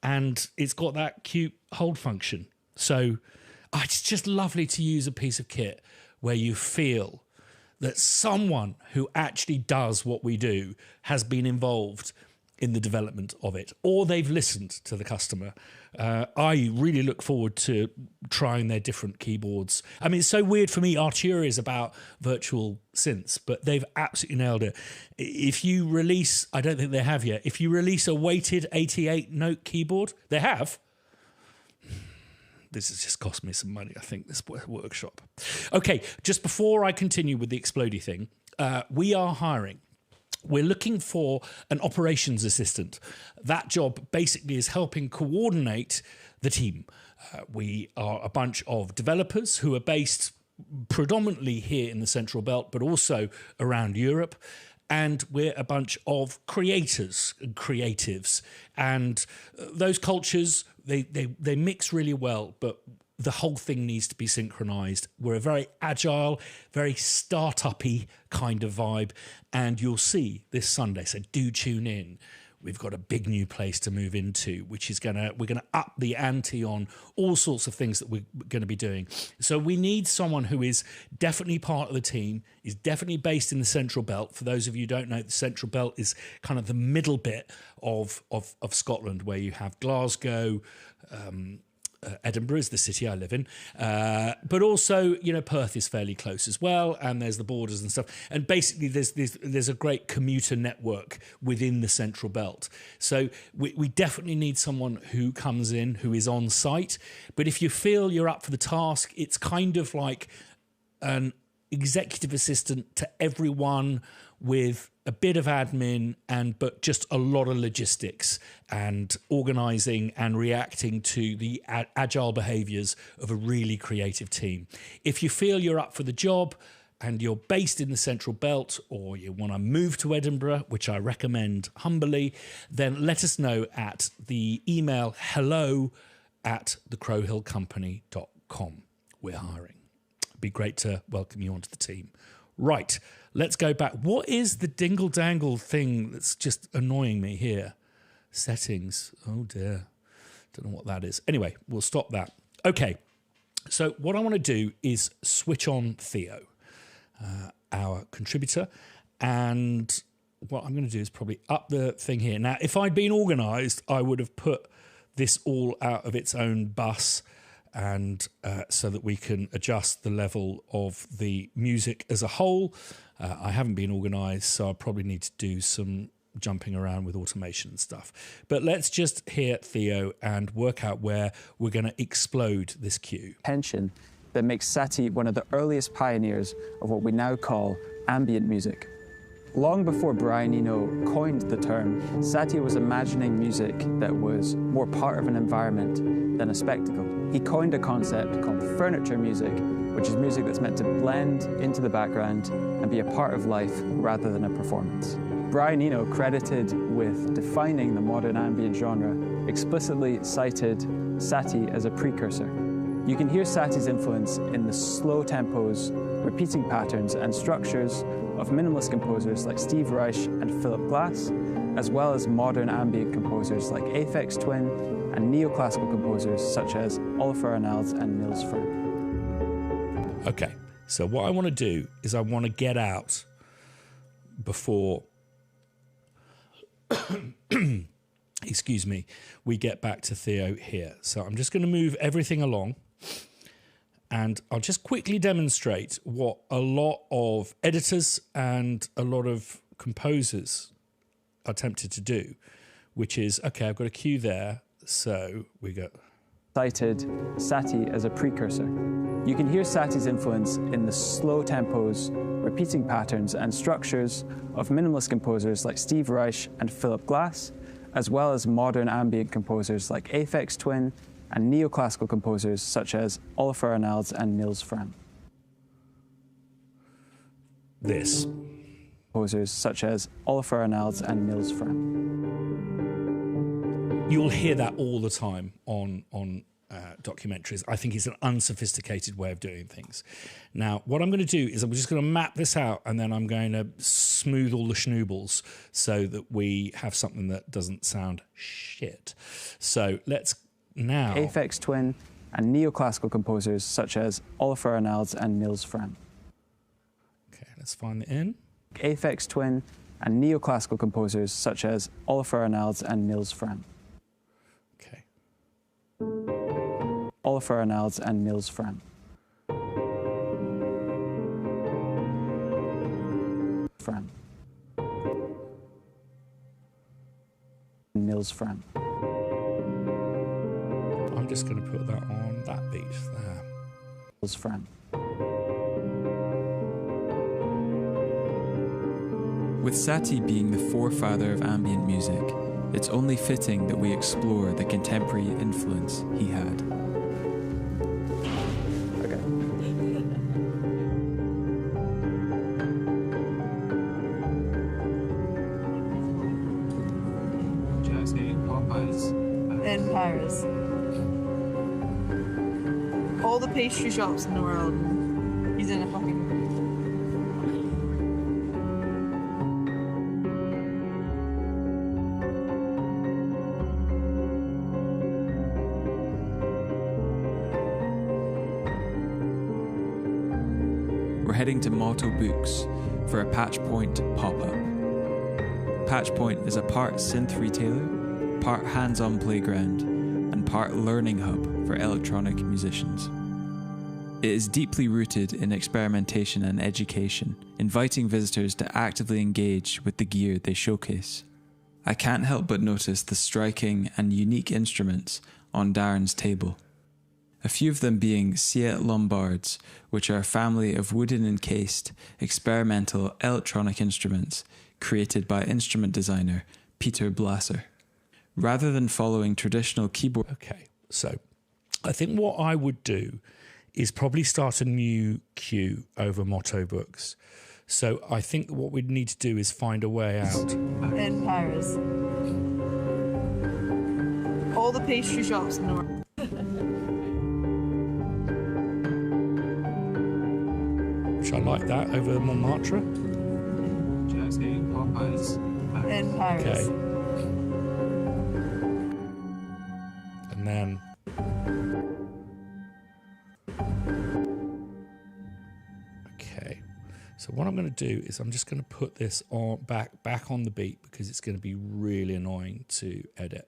and it's got that cute hold function. So it's just lovely to use a piece of kit where you feel that someone who actually does what we do has been involved in the development of it, or they've listened to the customer. I really look forward to trying their different keyboards. I mean, it's so weird for me. Arturia is about virtual synths, but they've absolutely nailed it. If you release, I don't think they have yet, if you release a weighted 88-note keyboard, they have. This has just cost me some money, I think, this workshop. Okay, just before I continue with the Explodey thing, we are hiring. We're looking for an operations assistant. That job basically is helping coordinate the team. We are a bunch of developers who are based predominantly here in the Central Belt, but also around Europe. And we're a bunch of creators and creatives. And those cultures, they mix really well, but the whole thing needs to be synchronized. We're a very agile, very start-up-y kind of vibe, and you'll see this Sunday, so do tune in. We've got a big new place to move into, which is we're gonna up the ante on all sorts of things that we're gonna be doing. So we need someone who is definitely part of the team, is definitely based in the Central Belt. For those of you who don't know, the Central Belt is kind of the middle bit of Scotland, where you have Glasgow, Edinburgh is the city I live in, but also, Perth is fairly close as well, and there's the borders and stuff. And basically, there's a great commuter network within the Central Belt. So we definitely need someone who comes in, who is on site. But if you feel you're up for the task, it's kind of like an executive assistant to everyone with a bit of admin but just a lot of logistics and organising and reacting to the agile behaviours of a really creative team. If you feel you're up for the job and you're based in the Central Belt, or you want to move to Edinburgh, which I recommend humbly, then let us know at the email hello@thecrowhillcompany.com. We're hiring. It'd be great to welcome you onto the team. Right, let's go back. What is the dingle-dangle thing that's just annoying me here? Settings. Oh, dear. Don't know what that is. Anyway, we'll stop that. Okay, so what I want to do is switch on Theo, our contributor, and what I'm going to do is probably up the thing here. Now, if I'd been organised, I would have put this all out of its own bus, and so that we can adjust the level of the music as a whole. I haven't been organised, so I probably need to do some jumping around with automation and stuff. But let's just hear Theo and work out where we're going to explode this cue. Tension that makes Satie one of the earliest pioneers of what we now call ambient music. Long before Brian Eno coined the term, Satie was imagining music that was more part of an environment than a spectacle. He coined a concept called furniture music, which is music that's meant to blend into the background and be a part of life rather than a performance. Brian Eno, credited with defining the modern ambient genre, explicitly cited Satie as a precursor. You can hear Satie's influence in the slow tempos, repeating patterns and structures of minimalist composers like Steve Reich and Philip Glass, as well as modern ambient composers like Aphex Twin and neoclassical composers such as Olafur Arnalds and Nils Fram. Okay, so what I want to do is I want to get out before, excuse me, we get back to Theo here. So I'm just going to move everything along, and I'll just quickly demonstrate what a lot of editors and a lot of composers are tempted to do, which is, okay, I've got a cue there, so we go. Cited Satie as a precursor. You can hear Satie's influence in the slow tempos, repeating patterns and structures of minimalist composers like Steve Reich and Philip Glass, as well as modern ambient composers like Aphex Twin and neoclassical composers such as Olafur Arnalds and Niels Frahm. This. Composers such as Olafur Arnalds and Niels Frahm. You'll hear that all the time on documentaries. I think it's an unsophisticated way of doing things. Now, what I'm going to do is I'm just going to map this out, and then I'm going to smooth all the schnoobles so that we have something that doesn't sound shit. So let's now... Aphex Twin and neoclassical composers such as Olafur Arnalds and Niels Frahm. Okay, let's find the in. Aphex Twin and neoclassical composers such as Olafur Arnalds and Niels Frahm. Okay. Olafur Arnalds and Niels Frahm. Niels Frahm. I'm just going to put that on that beat there. Niels Frahm. With Satie being the forefather of ambient music, it's only fitting that we explore the contemporary influence he had. Okay. In Paris. All the pastry shops in the world. He's in a fucking... We're heading to Motto Books for a Patchpoint pop-up. Patchpoint is a part synth retailer, part hands-on playground, and part learning hub for electronic musicians. It is deeply rooted in experimentation and education, inviting visitors to actively engage with the gear they showcase. I can't help but notice the striking and unique instruments on Darren's table. A few of them being Siet Lombards, which are a family of wooden encased, experimental electronic instruments created by instrument designer Peter Blasser. Rather than following traditional keyboard... Okay, so I think what I would do is probably start a new queue over Motto Books. So I think what we'd need to do is find a way out. In Paris. All the pastry shops in the world. Which I like that over Montmartre. In Paris. Okay. And then... Okay. So what I'm going to do is I'm just going to put this on back on the beat, because it's going to be really annoying to edit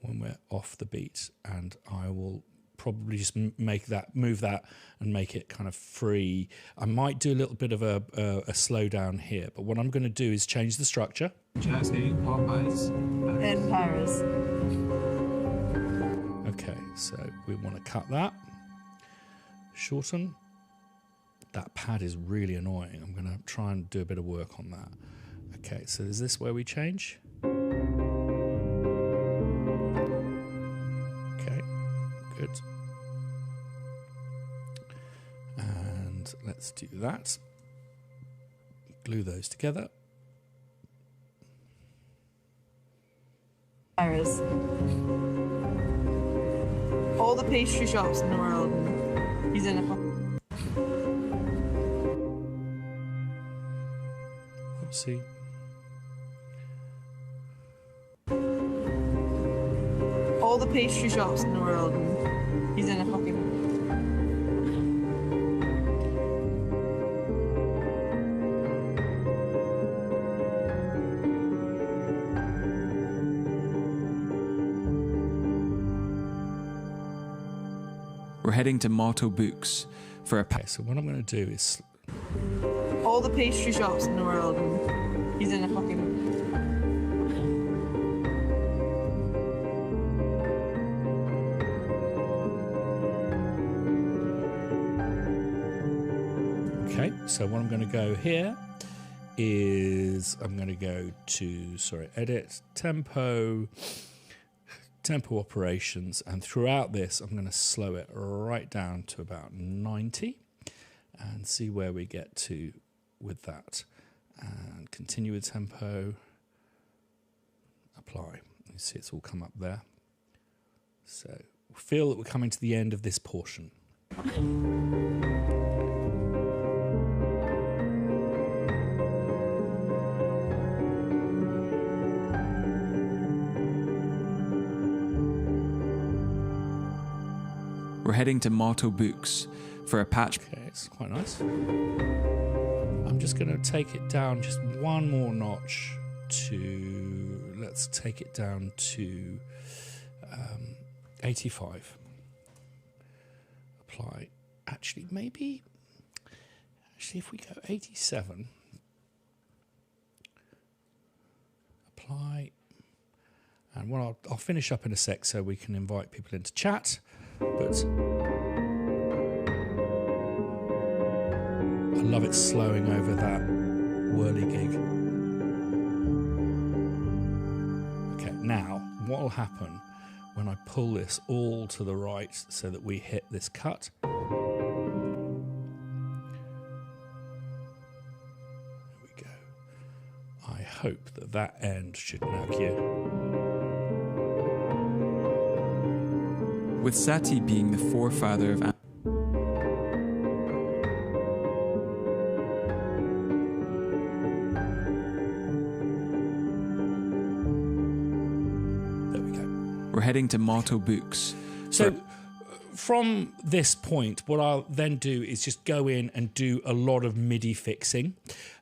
when we're off the beat, and I will probably just move that and make it kind of free. I might do a little bit of a slowdown here, but what I'm going to do is change the structure. In Paris. Okay, so we want to cut that, shorten. That pad is really annoying. I'm going to try and do a bit of work on that. Okay, so is this where we change? Okay, good. And let's do that. Glue those together. Paris. All the pastry shops in the world. He's in a fucking... See. All the pastry shops in the world. He's in a fucking... We're heading to Motto Books for a... Okay, so what I'm going to do is... All the pastry shops in the world. He's in a fucking... Okay, so what I'm going to go here is I'm going to go to, edit, tempo, tempo operations, and throughout this I'm going to slow it right down to about 90 and see where we get to with that. And continue with tempo, apply. You see it's all come up there. So feel that we're coming to the end of this portion. We're heading to Motto Books for a patch. Okay, it's quite nice. I'm just going to take it down just one more notch to, let's take it down to 85. Apply. Actually, if we go 87, apply. And well, I'll finish up in a sec so we can invite people into chat. But I love it slowing over that whirligig. Okay, now what will happen when I pull this all to the right so that we hit this cut? There we go. I hope that end should knock you. With Satie being the forefather of... There we go. We're heading to Motto Books. So from this point, what I'll then do is just go in and do a lot of MIDI fixing.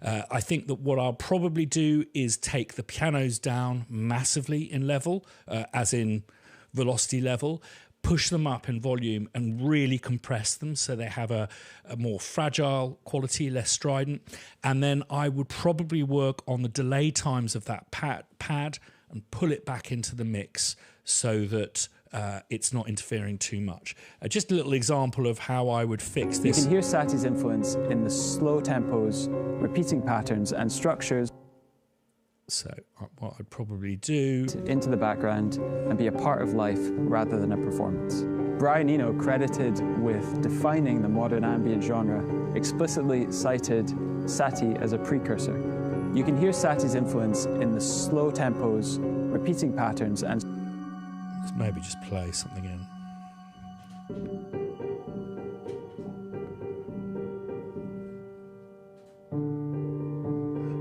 I think that what I'll probably do is take the pianos down massively in level, as in velocity level, push them up in volume and really compress them so they have a more fragile quality, less strident. And then I would probably work on the delay times of that pad and pull it back into the mix so that it's not interfering too much. Just a little example of how I would fix this. You can hear Satie's influence in the slow tempos, repeating patterns and structures. So what I'd probably do... into the background and be a part of life rather than a performance. Brian Eno, credited with defining the modern ambient genre, explicitly cited Satie as a precursor. You can hear Satie's influence in the slow tempos, repeating patterns and... Let's maybe just play something in.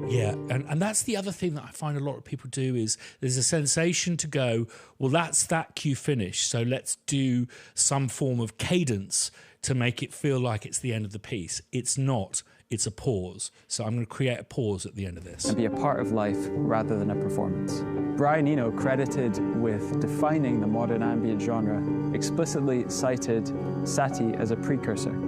Yeah, and that's the other thing that I find a lot of people do is there's a sensation to go, well, that's that cue finish, so let's do some form of cadence to make it feel like it's the end of the piece. It's not. It's a pause. So I'm going to create a pause at the end of this. And be a part of life rather than a performance. Brian Eno, credited with defining the modern ambient genre, explicitly cited Satie as a precursor.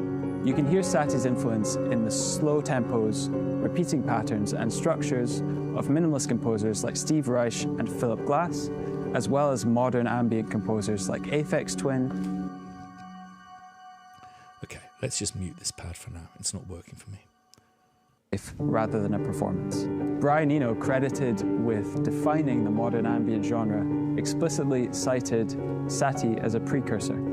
You can hear Satie's influence in the slow tempos, repeating patterns and structures of minimalist composers like Steve Reich and Philip Glass, as well as modern ambient composers like Aphex Twin. Okay, let's just mute this pad for now. It's not working for me. Rather than a performance. Brian Eno, credited with defining the modern ambient genre, explicitly cited Satie as a precursor.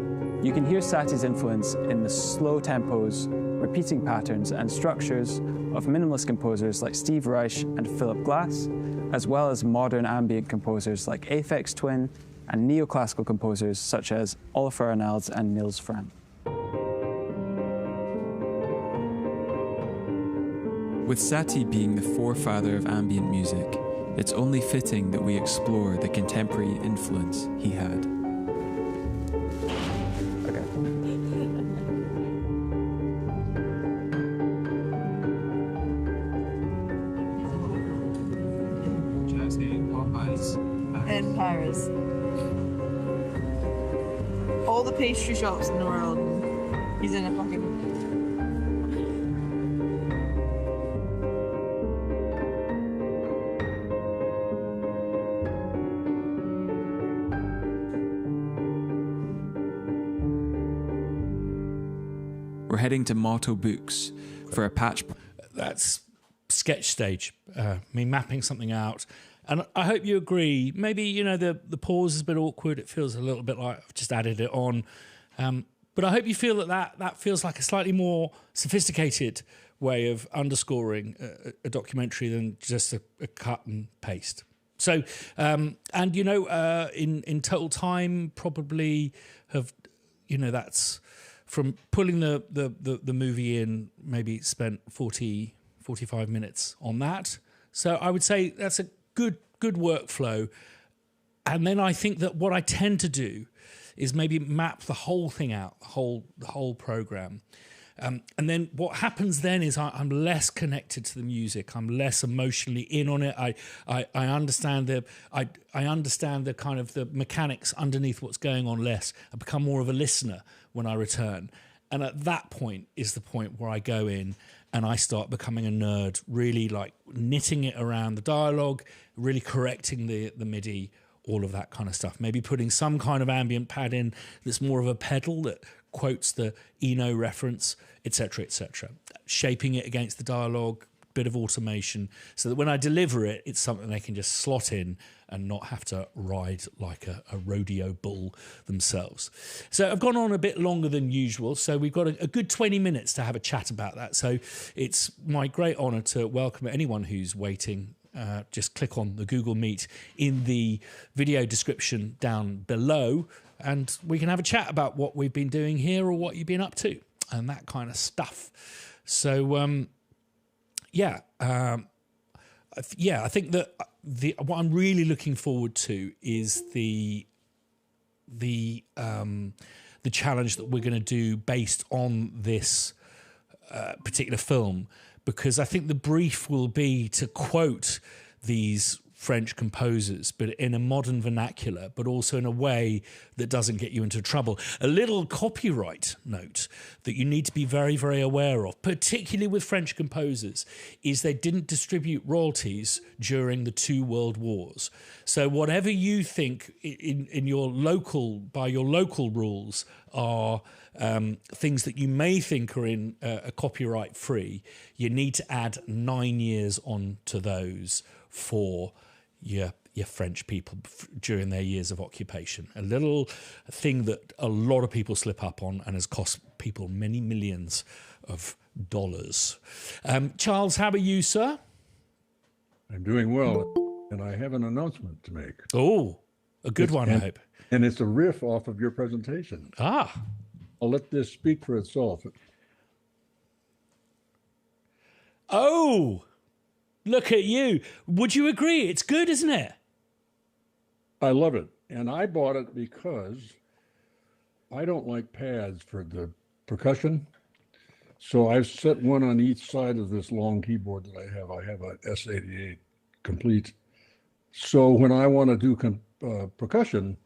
You can hear Satie's influence in the slow tempos, repeating patterns and structures of minimalist composers like Steve Reich and Philip Glass, as well as modern ambient composers like Aphex Twin and neoclassical composers such as Olafur Arnalds and Nils Frahm. With Satie being the forefather of ambient music, it's only fitting that we explore the contemporary influence he had. In Paris. All the pastry shops in the world. He's in a fucking... We're heading to Motto Books for a patch. That's sketch stage, me mapping something out And I hope you agree. Maybe, you know, the pause is a bit awkward. It feels a little bit like I've just added it on. But I hope you feel that feels like a slightly more sophisticated way of underscoring a documentary than just a cut and paste. So, and, you know, in total time, probably have, you know, that's from pulling the movie in, maybe spent 45 minutes on that. So I would say that's a good workflow. And then I think that what I tend to do is maybe map the whole thing out, the whole program. And then what happens then is I'm less connected to the music. I'm less emotionally in on it. I understand I understand the kind of the mechanics underneath what's going on less. I become more of a listener when I return. And at that point is the point where I go in and I start becoming a nerd, really like knitting it around the dialogue, really correcting the MIDI, all of that kind of stuff. Maybe putting some kind of ambient pad in that's more of a pedal that quotes the Eno reference, etc., etc. Shaping it against the dialogue, bit of automation, so that when I deliver it, it's something they can just slot in and not have to ride like a rodeo bull themselves. So I've gone on a bit longer than usual, so we've got a good 20 minutes to have a chat about that. So it's my great honour to welcome anyone who's waiting. Just click on the Google Meet in the video description down below, and we can have a chat about what we've been doing here or what you've been up to and that kind of stuff. So, I think that what I'm really looking forward to is the challenge that we're going to do based on this particular film, because I think the brief will be to quote these French composers, but in a modern vernacular, but also in a way that doesn't get you into trouble. A little copyright note that you need to be very, very aware of, particularly with French composers, is they didn't distribute royalties during the 2 world wars. So whatever you think in your local, by your local rules, are things that you may think are in a copyright free, you need to add 9 years on to those for your French people during their years of occupation. A little thing that a lot of people slip up on and has cost people many millions of dollars. Charles, how are you, sir? I'm doing well, and I have an announcement to make. Oh, a good one, I hope. And it's a riff off of your presentation. Ah. I'll let this speak for itself. Oh, look at you. Would you agree? It's good, isn't it? I love it. And I bought it because I don't like pads for the percussion. So I've set one on each side of this long keyboard that I have. I have a S88 complete. So when I want to do percussion,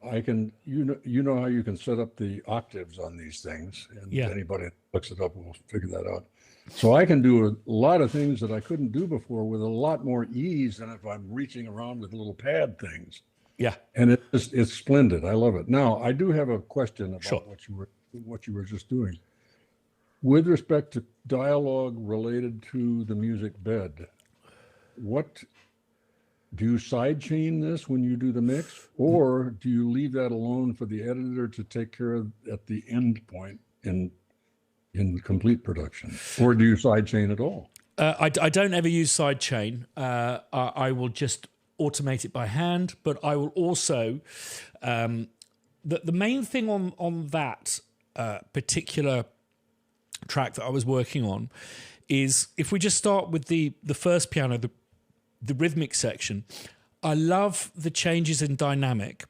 I can, you know how you can set up the octaves on these things, and anybody that looks it up will figure that out. So I can do a lot of things that I couldn't do before with a lot more ease than if I'm reaching around with little pad things. Yeah. And it's splendid. I love it. Now, I do have a question about what you were just doing. With respect to dialogue related to the music bed, do you sidechain this when you do the mix, or do you leave that alone for the editor to take care of at the end point in complete production, or do you sidechain at all? I don't ever use sidechain. I will just automate it by hand, but I will also the main thing on that particular track that I was working on is, if we just start with the first piano, the rhythmic section, I love the changes in dynamic.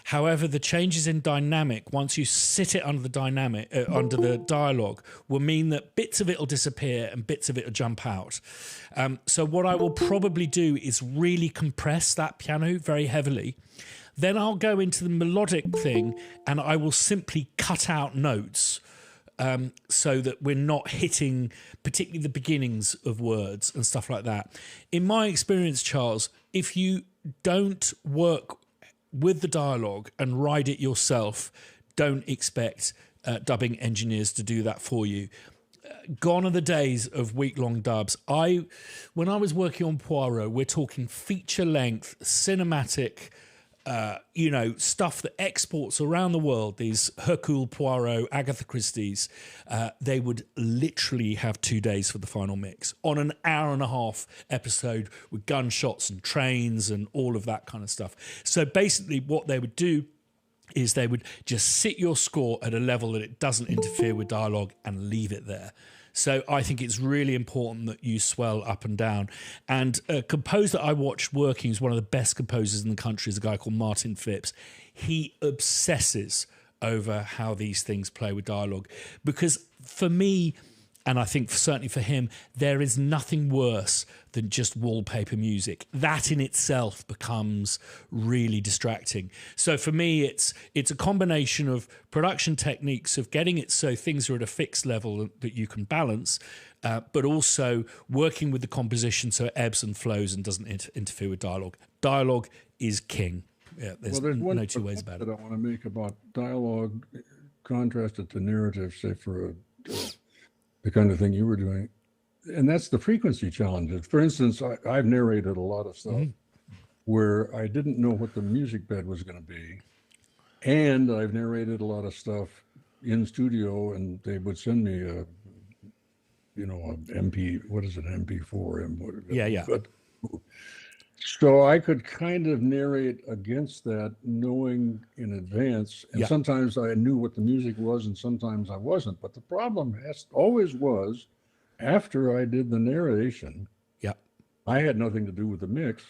However, the changes in dynamic, once you sit it under the dynamic, under the dialogue, will mean that bits of it will disappear and bits of it will jump out. So what I will probably do is really compress that piano very heavily. Then I'll go into the melodic thing and I will simply cut out notes so that we're not hitting particularly the beginnings of words and stuff like that. In my experience, Charles, if you don't work with the dialogue and write it yourself, don't expect dubbing engineers to do that for you. gone are the days of week-long dubs. When I was working on Poirot, we're talking feature-length, cinematic, stuff that exports around the world, these Hercule Poirot, Agatha Christie's, they would literally have 2 days for the final mix on an hour-and-a-half episode with gunshots and trains and all of that kind of stuff. So basically what they would do is they would just sit your score at a level that it doesn't interfere with dialogue and leave it there. So I think it's really important that you swell up and down. And a composer I watched working, is one of the best composers in the country, is a guy called Martin Phipps. He obsesses over how these things play with dialogue. Because for me, and I think certainly for him, there is nothing worse than just wallpaper music. That in itself becomes really distracting. So for me, it's a combination of production techniques of getting it so things are at a fixed level that you can balance, but also working with the composition so it ebbs and flows and doesn't interfere with dialogue. Dialogue is king. Yeah, there's no two ways about it. That I want to make about dialogue contrasted to narrative, say for the kind of thing you were doing, and that's the frequency challenges. For instance, I've narrated a lot of stuff where I didn't know what the music bed was going to be, and I've narrated a lot of stuff in studio, and they would send me a MP, what is it, MP4? Yeah. But so I could kind of narrate against that, knowing in advance. And sometimes I knew what the music was, and sometimes I wasn't. But the problem always was, after I did the narration, I had nothing to do with the mix.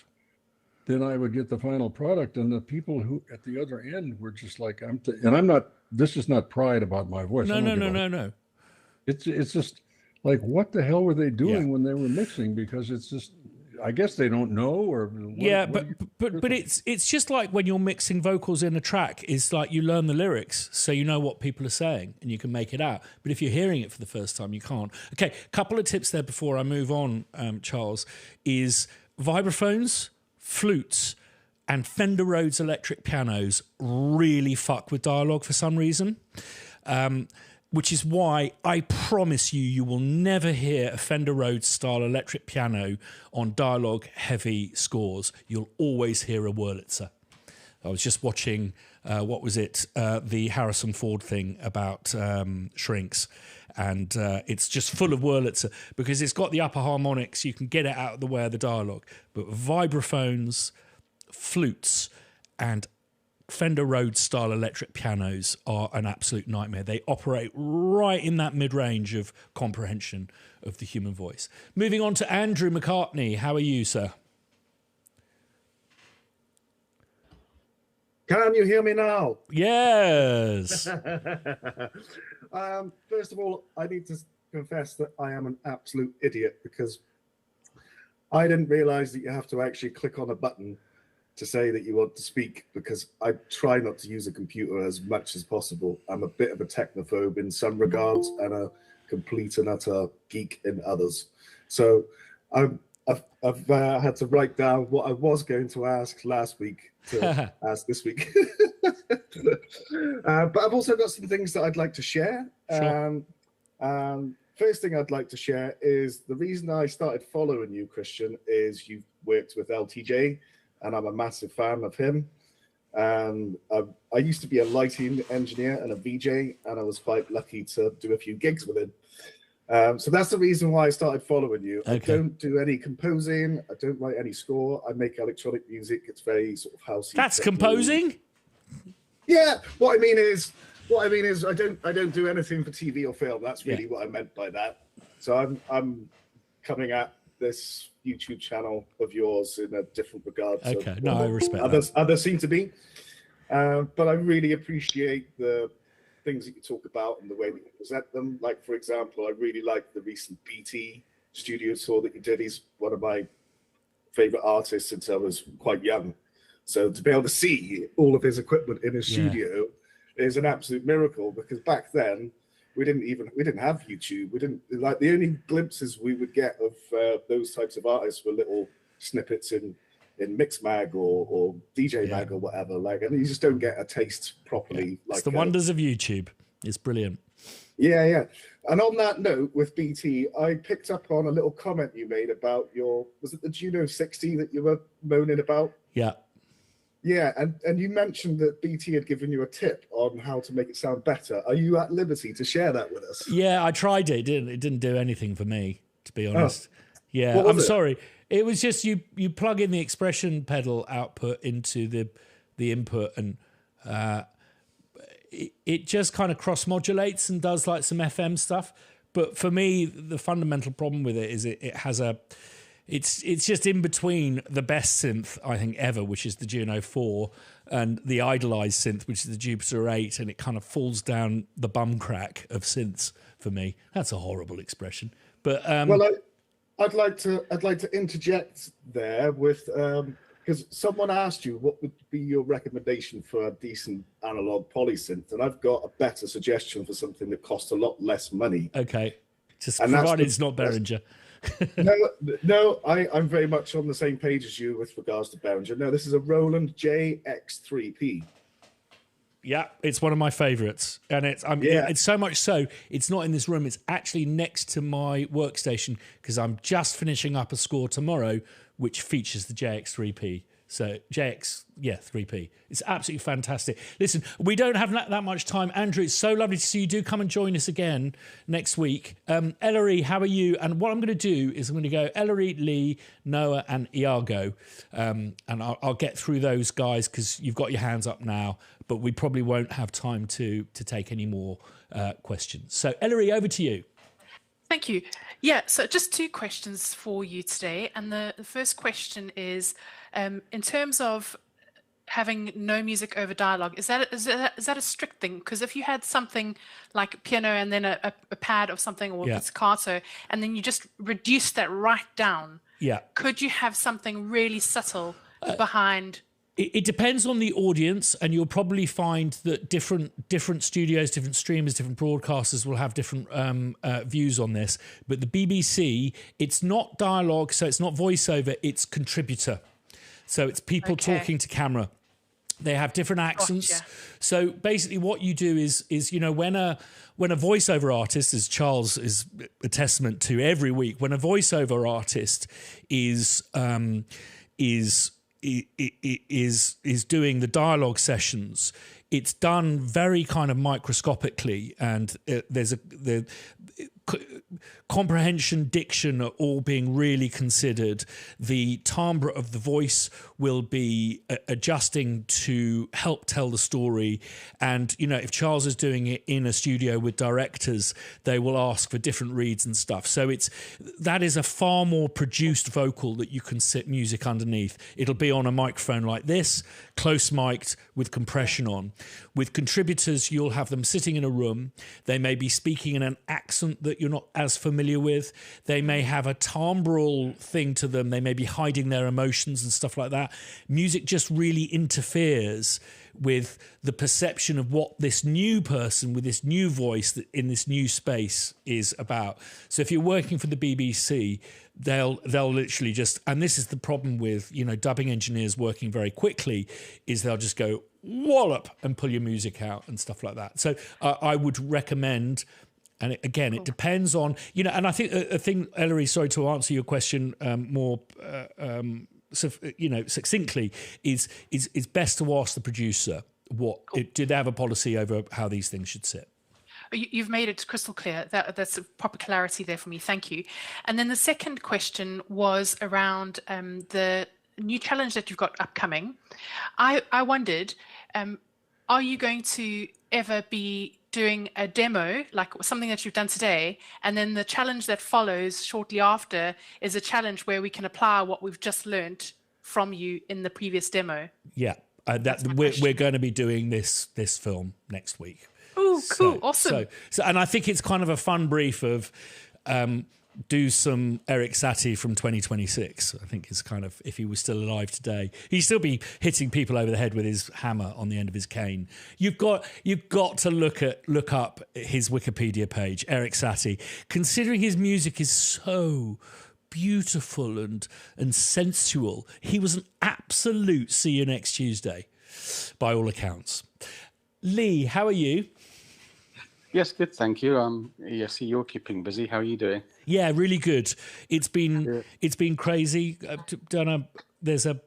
Then I would get the final product, and the people who at the other end were just like, I'm not. This is not pride about my voice. No. It's just like, what the hell were they doing when they were mixing? Because it's just, I guess they don't know, or but it's just like when you're mixing vocals in a track. It's like you learn the lyrics, so you know what people are saying and you can make it out. But if you're hearing it for the first time, you can't. Okay, couple of tips there before I move on, Charles, is vibraphones, flutes, and Fender Rhodes electric pianos really fuck with dialogue for some reason. Which is why I promise you will never hear a Fender Rhodes style electric piano on dialogue-heavy scores. You'll always hear a Wurlitzer. I was just watching, the Harrison Ford thing about shrinks, and it's just full of Wurlitzer because it's got the upper harmonics. You can get it out of the way of the dialogue. But vibraphones, flutes, and Fender Rhodes style electric pianos are an absolute nightmare. They operate right in that mid-range of comprehension of the human voice. Moving on to Andrew McCartney. How are you, sir? Can you hear me now? Yes. First of all, I need to confess that I am an absolute idiot because I didn't realize that you have to actually click on a button to say that you want to speak, because I try not to use a computer as much as possible. I'm a bit of a technophobe in some regards and a complete and utter geek in others. So I've had to write down what I was going to ask last week to ask this week. But I've also got some things that I'd like to share. Sure. First thing I'd like to share is the reason I started following you, Christian, is you've worked with LTJ, and I'm a massive fan of him. I used to be a lighting engineer and a VJ, and I was quite lucky to do a few gigs with him. So that's the reason why I started following you. Okay. I don't do any composing. I don't write any score. I make electronic music. It's very sort of housey. That's composing? Yeah. What I mean is I don't do anything for TV or film. That's really what I meant by that. So I'm coming at this YouTube channel of yours in a different regard. Okay, no, I respect others seem to be. But I really appreciate the things that you talk about and the way that you present them. Like, for example, I really like the recent BT studio tour that you did. He's one of my favorite artists since I was quite young. So to be able to see all of his equipment in his studio is an absolute miracle, because back then we didn't have YouTube. We didn't, like, the only glimpses we would get of those types of artists were little snippets in Mixmag or DJ Mag or whatever. Like, and you just don't get a taste properly. It's the wonders of YouTube. It's brilliant. Yeah. And on that note, with BT, I picked up on a little comment you made about was it the Juno 60 that you were moaning about? Yeah. Yeah, and you mentioned that BT had given you a tip on how to make it sound better. Are you at liberty to share that with us? Yeah, I tried it. It didn't do anything for me, to be honest. Yeah, I'm sorry. It was just you plug in the expression pedal output into the input, and it just kind of cross modulates and does like some FM stuff. But for me, the fundamental problem with it is it has it's just in between the best synth I think ever, which is the Juno 4, and the idolized synth, which is the Jupiter 8, and it kind of falls down the bum crack of synths for me. That's a horrible expression, but well, I'd like to interject there with because someone asked you what would be your recommendation for a decent analog polysynth, and I've got a better suggestion for something that costs a lot less money. Okay, just provided it's not Behringer. No, I'm very much on the same page as you with regards to Behringer. No, this is a Roland JX3P. Yeah, it's one of my favourites, and it's so much so it's not in this room. It's actually next to my workstation because I'm just finishing up a score tomorrow, which features the JX3P. So JX, 3P. It's absolutely fantastic. Listen, we don't have that much time. Andrew, it's so lovely to see you. Do come and join us again next week. Ellery, how are you? And what I'm going to do is I'm going to go Ellery, Lee, Noah and Iago. And I'll get through those guys because you've got your hands up now, but we probably won't have time to take any more questions. So Ellery, over to you. Thank you. Yeah, so just two questions for you today. And the first question is, in terms of having no music over dialogue, is that a strict thing? Because if you had something like piano and then a pad of something or pizzicato, and then you just reduce that right down, could you have something really subtle behind? It depends on the audience, and you'll probably find that different studios, different streamers, different broadcasters will have different views on this. But the BBC, it's not dialogue, so it's not voiceover, it's contributor. So it's people talking to camera. They have different accents. Gotcha. So basically what you do is when a voiceover artist, as Charles is a testament to every week, when a voiceover artist is doing the dialogue sessions, it's done very kind of microscopically, and there's the comprehension, diction are all being really considered. The timbre of the voice will be adjusting to help tell the story. And, if Charles is doing it in a studio with directors, they will ask for different reads and stuff. So that is a far more produced vocal that you can sit music underneath. It'll be on a microphone like this, close mic'd with compression on. With contributors, you'll have them sitting in a room. They may be speaking in an accent that you're not as familiar with. They may have a timbral thing to them. They may be hiding their emotions and stuff like that. Music just really interferes with the perception of what this new person with this new voice in this new space is about. So if you're working for the BBC, they'll literally just, and this is the problem with, dubbing engineers working very quickly, is they'll just go wallop and pull your music out and stuff like that. So I would recommend, and again, it depends on, and I think a thing, Ellery, sorry to answer your question more succinctly, is best to ask the producer do they have a policy over how these things should sit. You've made it crystal clear. That's a proper clarity there for me. Thank you. And then the second question was around the new challenge that you've got upcoming. I wondered, are you going to ever be doing a demo, like something that you've done today, and then the challenge that follows shortly after is a challenge where we can apply what we've just learnt from you in the previous demo? Yeah, we're going to be doing this film next week. Oh, cool. Awesome. So, and I think it's kind of a fun brief of do some Eric Satie from 2026. I think it's kind of, if he was still alive today, he'd still be hitting people over the head with his hammer on the end of his cane. You've got to look up his Wikipedia page, Eric Satie. Considering his music is so beautiful and sensual, he was an absolute see you next Tuesday, by all accounts. Lee, how are you? Yes, good, thank you. Yes, you're keeping busy. How are you doing? Yeah, really good. It's been crazy. There's a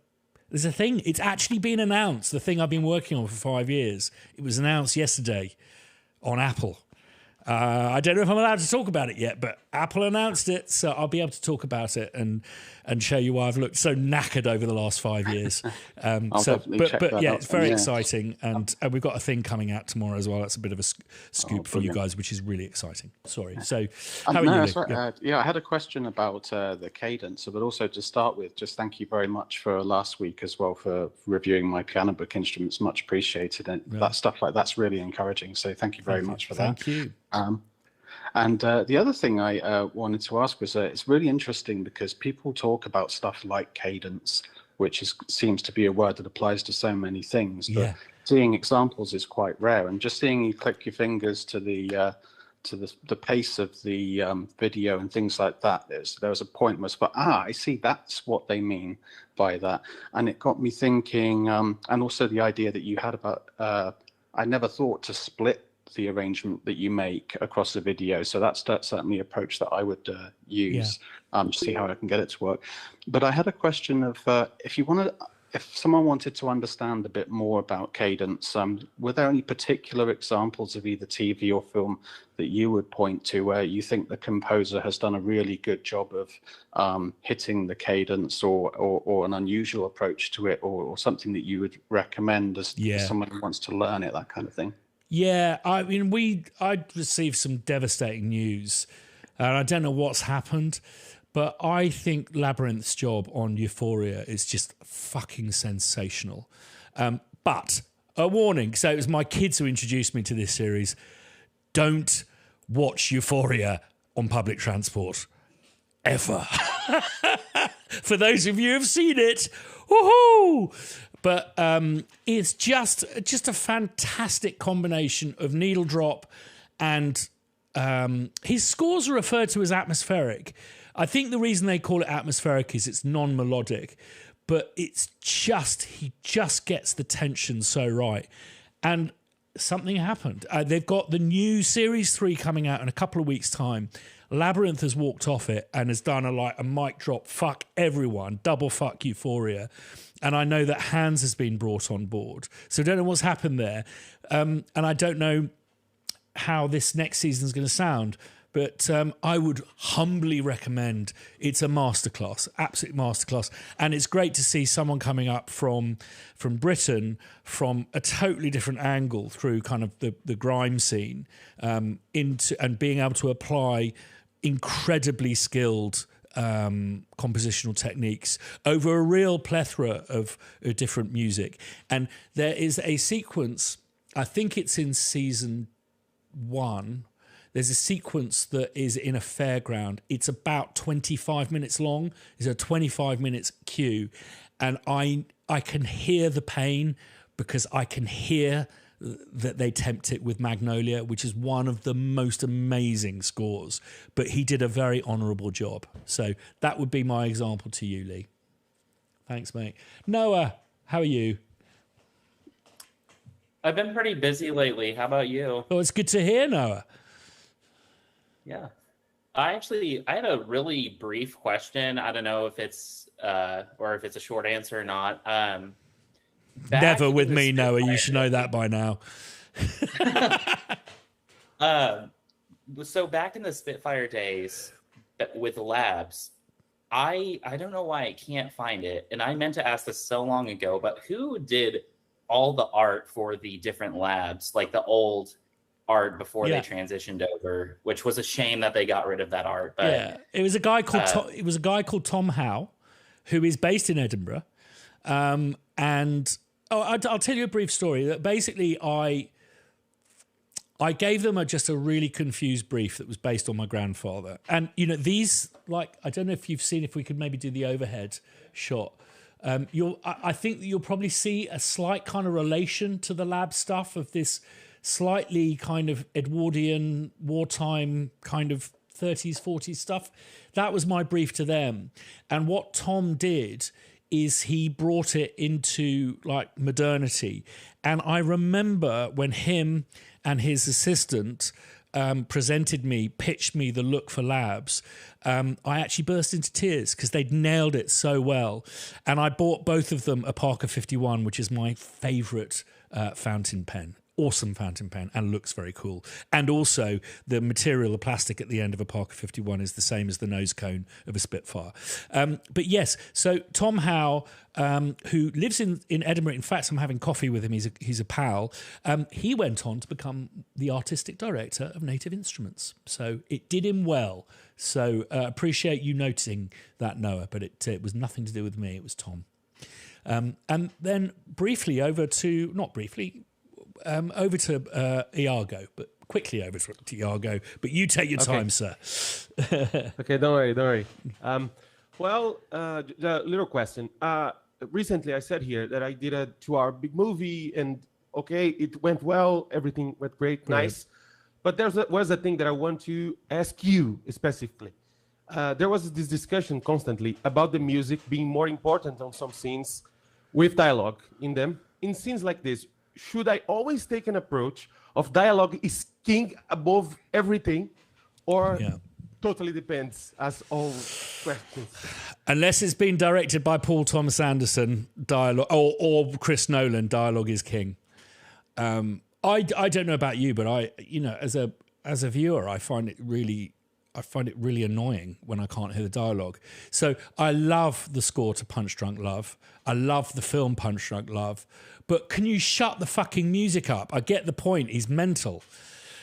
thing. It's actually been announced. The thing I've been working on for 5 years. It was announced yesterday on Apple. I don't know if I'm allowed to talk about it yet, but Apple announced it, so I'll be able to talk about it and show you why I've looked so knackered over the last 5 years. I'll definitely check that out it's very then, exciting, and we've got a thing coming out tomorrow as well. That's a bit of a scoop for you guys, which is really exciting. Sorry. So, how are you? That's right. I had a question about the cadence, but also to start with, just thank you very much for last week as well for reviewing my piano book instruments. Much appreciated, and that stuff like that's really encouraging. So, thank you very much for that. Thank you. And the other thing I wanted to ask was it's really interesting because people talk about stuff like cadence, which seems to be a word that applies to so many things. But seeing examples is quite rare. And just seeing you click your fingers to the pace of the video and things like that, there was a point where I see, that's what they mean by that. And it got me thinking, and also the idea that you had about, I never thought to split the arrangement that you make across the video, so that's certainly an approach that I would use to see how I can get it to work. But I had a question of if someone wanted to understand a bit more about cadence, were there any particular examples of either TV or film that you would point to where you think the composer has done a really good job of hitting the cadence, or an unusual approach to it, or something that you would recommend as someone who wants to learn it, that kind of thing? Yeah, I mean, I received some devastating news, and I don't know what's happened, but I think Labyrinth's job on Euphoria is just fucking sensational. But a warning, so it was my kids who introduced me to this series. Don't watch Euphoria on public transport, ever. For those of you who've seen it, woohoo! But it's just a fantastic combination of needle drop, and his scores are referred to as atmospheric. I think the reason they call it atmospheric is it's non-melodic, but it's he just gets the tension so right. And something happened. They've got the new Series 3 coming out in a couple of weeks' time. Labyrinth has walked off it and has done a mic drop, fuck everyone, double fuck Euphoria. And I know that Hans has been brought on board. So I don't know what's happened there. And I don't know how this next season is going to sound. But I would humbly recommend. It's a masterclass, absolute masterclass. And it's great to see someone coming up from Britain from a totally different angle through kind of the grime scene into and being able to apply incredibly skilled compositional techniques over a real plethora of different music. And there is a sequence, I think it's in season 1. There's a sequence that is in a fairground. It's about 25 minutes long. It's a 25 minutes cue. And I can hear the pain because I can hear that they tempt it with Magnolia, which is one of the most amazing scores. But he did a very honourable job. So that would be my example to you, Lee. Thanks, mate. Noah, how are you? I've been pretty busy lately. How about you? Oh, it's good to hear, Noah. Yeah. I had a really brief question. I don't know if it's or if it's a short answer or not. Never with me, Noah. You should know that by now. So back in the Spitfire days with labs, I don't know why I can't find it. And I meant to ask this so long ago, but who did all the art for the different labs, like the old art before they transitioned over, which was a shame that they got rid of that art. But it was a guy called Tom Howe, who is based in Edinburgh. And I'll tell you a brief story. That basically I gave them just a really confused brief that was based on my grandfather. And these, I don't know if you've seen, if we could maybe do the overhead shot. I think that you'll probably see a slight kind of relation to the lab stuff of this slightly kind of Edwardian wartime kind of 30s, 40s stuff. That was my brief to them. And what Tom did is he brought it into modernity. And I remember when him and his assistant pitched me the look for Labs, I actually burst into tears because they'd nailed it so well. And I bought both of them a Parker 51, which is my favourite fountain pen. Awesome fountain pen and looks very cool. And also the material, the plastic at the end of a Parker 51 is the same as the nose cone of a Spitfire. But yes, so Tom Howe, who lives in Edinburgh, in fact, I'm having coffee with him, he's a pal, he went on to become the artistic director of Native Instruments. So it did him well. So appreciate you noticing that, Noah, but it was nothing to do with me, it was Tom. And then briefly over to Iago, but quickly over to Iago. But you take your time, sir. Okay, don't worry. The little question. Recently, I said here that I did a 2-hour big movie, and okay, it went well. Everything went great, nice. But there was a thing that I want to ask you specifically. There was this discussion constantly about the music being more important on some scenes with dialogue in them. In scenes like this, should I always take an approach of dialogue is king above everything, or totally depends, as all questions? Unless it's been directed by Paul Thomas Anderson, dialogue, or Chris Nolan, dialogue is king. I don't know about you, but as a viewer, I find it really annoying when I can't hear the dialogue. So I love the score to Punch Drunk Love. I love the film Punch Drunk Love. But can you shut the fucking music up? I get the point. He's mental.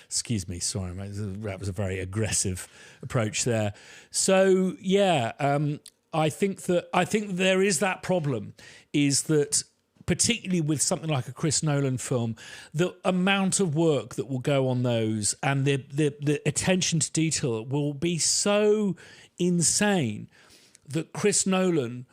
Excuse me. Sorry, mate. That was a very aggressive approach there. So, I think there is that problem, is that particularly with something like a Chris Nolan film, the amount of work that will go on those and the attention to detail will be so insane that Chris Nolan,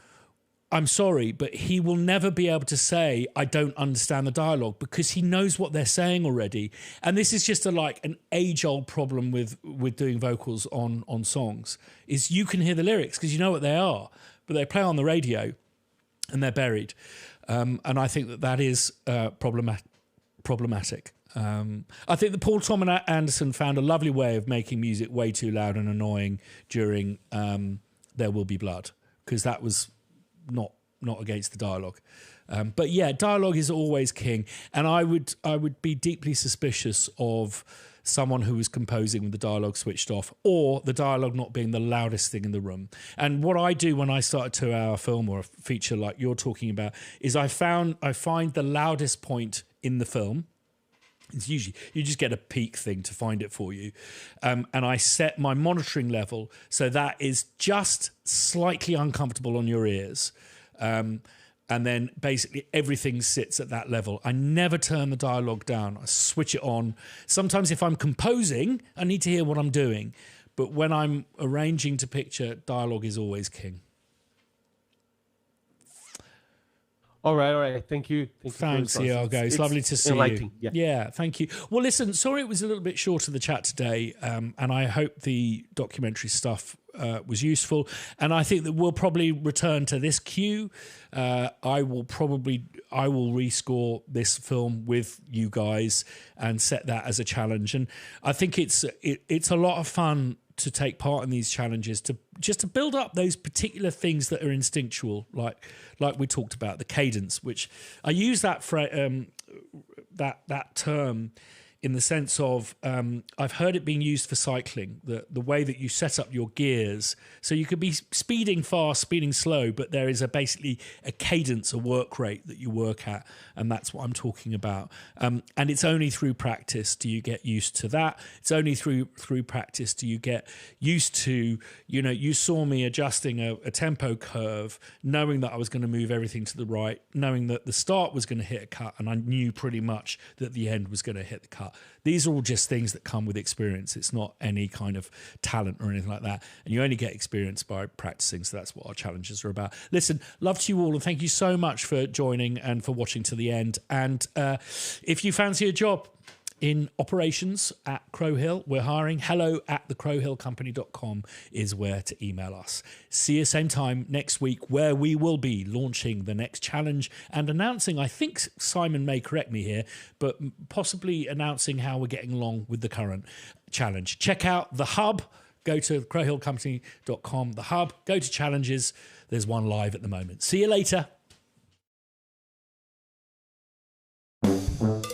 I'm sorry, but he will never be able to say, I don't understand the dialogue, because he knows what they're saying already. And this is just an age-old problem with doing vocals on songs, is you can hear the lyrics because you know what they are, but they play on the radio and they're buried. And I think that is problematic. I think that Paul Thomas Anderson found a lovely way of making music way too loud and annoying during There Will Be Blood, because that was not against the dialogue. But yeah, dialogue is always king. And I would be deeply suspicious of someone who was composing with the dialogue switched off, or the dialogue not being the loudest thing in the room. And what I do when I start a 2-hour film or a feature like you're talking about is I find the loudest point in the film. It's usually, you just get a peak thing to find it for you. And I set my monitoring level so that is just slightly uncomfortable on your ears. And then basically everything sits at that level. I never turn the dialogue down. I switch it on. Sometimes if I'm composing, I need to hear what I'm doing. But when I'm arranging to picture, dialogue is always king. All right. Thank you. Thanks, Iago. It's lovely to see you. Yeah, thank you. Well, listen, sorry it was a little bit short of the chat today, and I hope the documentary stuff was useful. And I think that we'll probably return to this queue. I will rescore this film with you guys and set that as a challenge. And I think it's a lot of fun to take part in these challenges, to build up those particular things that are instinctual, like we talked about, the cadence, which I use that that term in the sense of I've heard it being used for cycling, the way that you set up your gears. So you could be speeding fast, speeding slow, but there is basically a cadence, a work rate that you work at, and that's what I'm talking about. And it's only through practice do you get used to that. It's only through practice do you get used to, you saw me adjusting a tempo curve, knowing that I was going to move everything to the right, knowing that the start was going to hit a cut, and I knew pretty much that the end was going to hit the cut. These are all just things that come with experience. It's not any kind of talent or anything like that. And you only get experience by practicing. So that's what our challenges are about. Listen, love to you all. And thank you so much for joining and for watching to the end. And if you fancy a job in operations at Crow Hill. We're hiring. hello@thecrowhillcompany.com is where to email us. See you same time next week, where we will be launching the next challenge and announcing, I think Simon may correct me here, but possibly announcing how we're getting along with the current challenge. Check out the hub. Go to crowhillcompany.com, the hub, go to challenges. There's one live at the moment. See you later.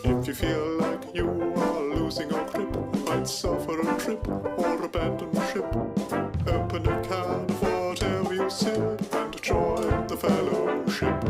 If you feel like you are losing your grip, might suffer a trip or abandon ship, open a can of whatever you sip and join the fellowship.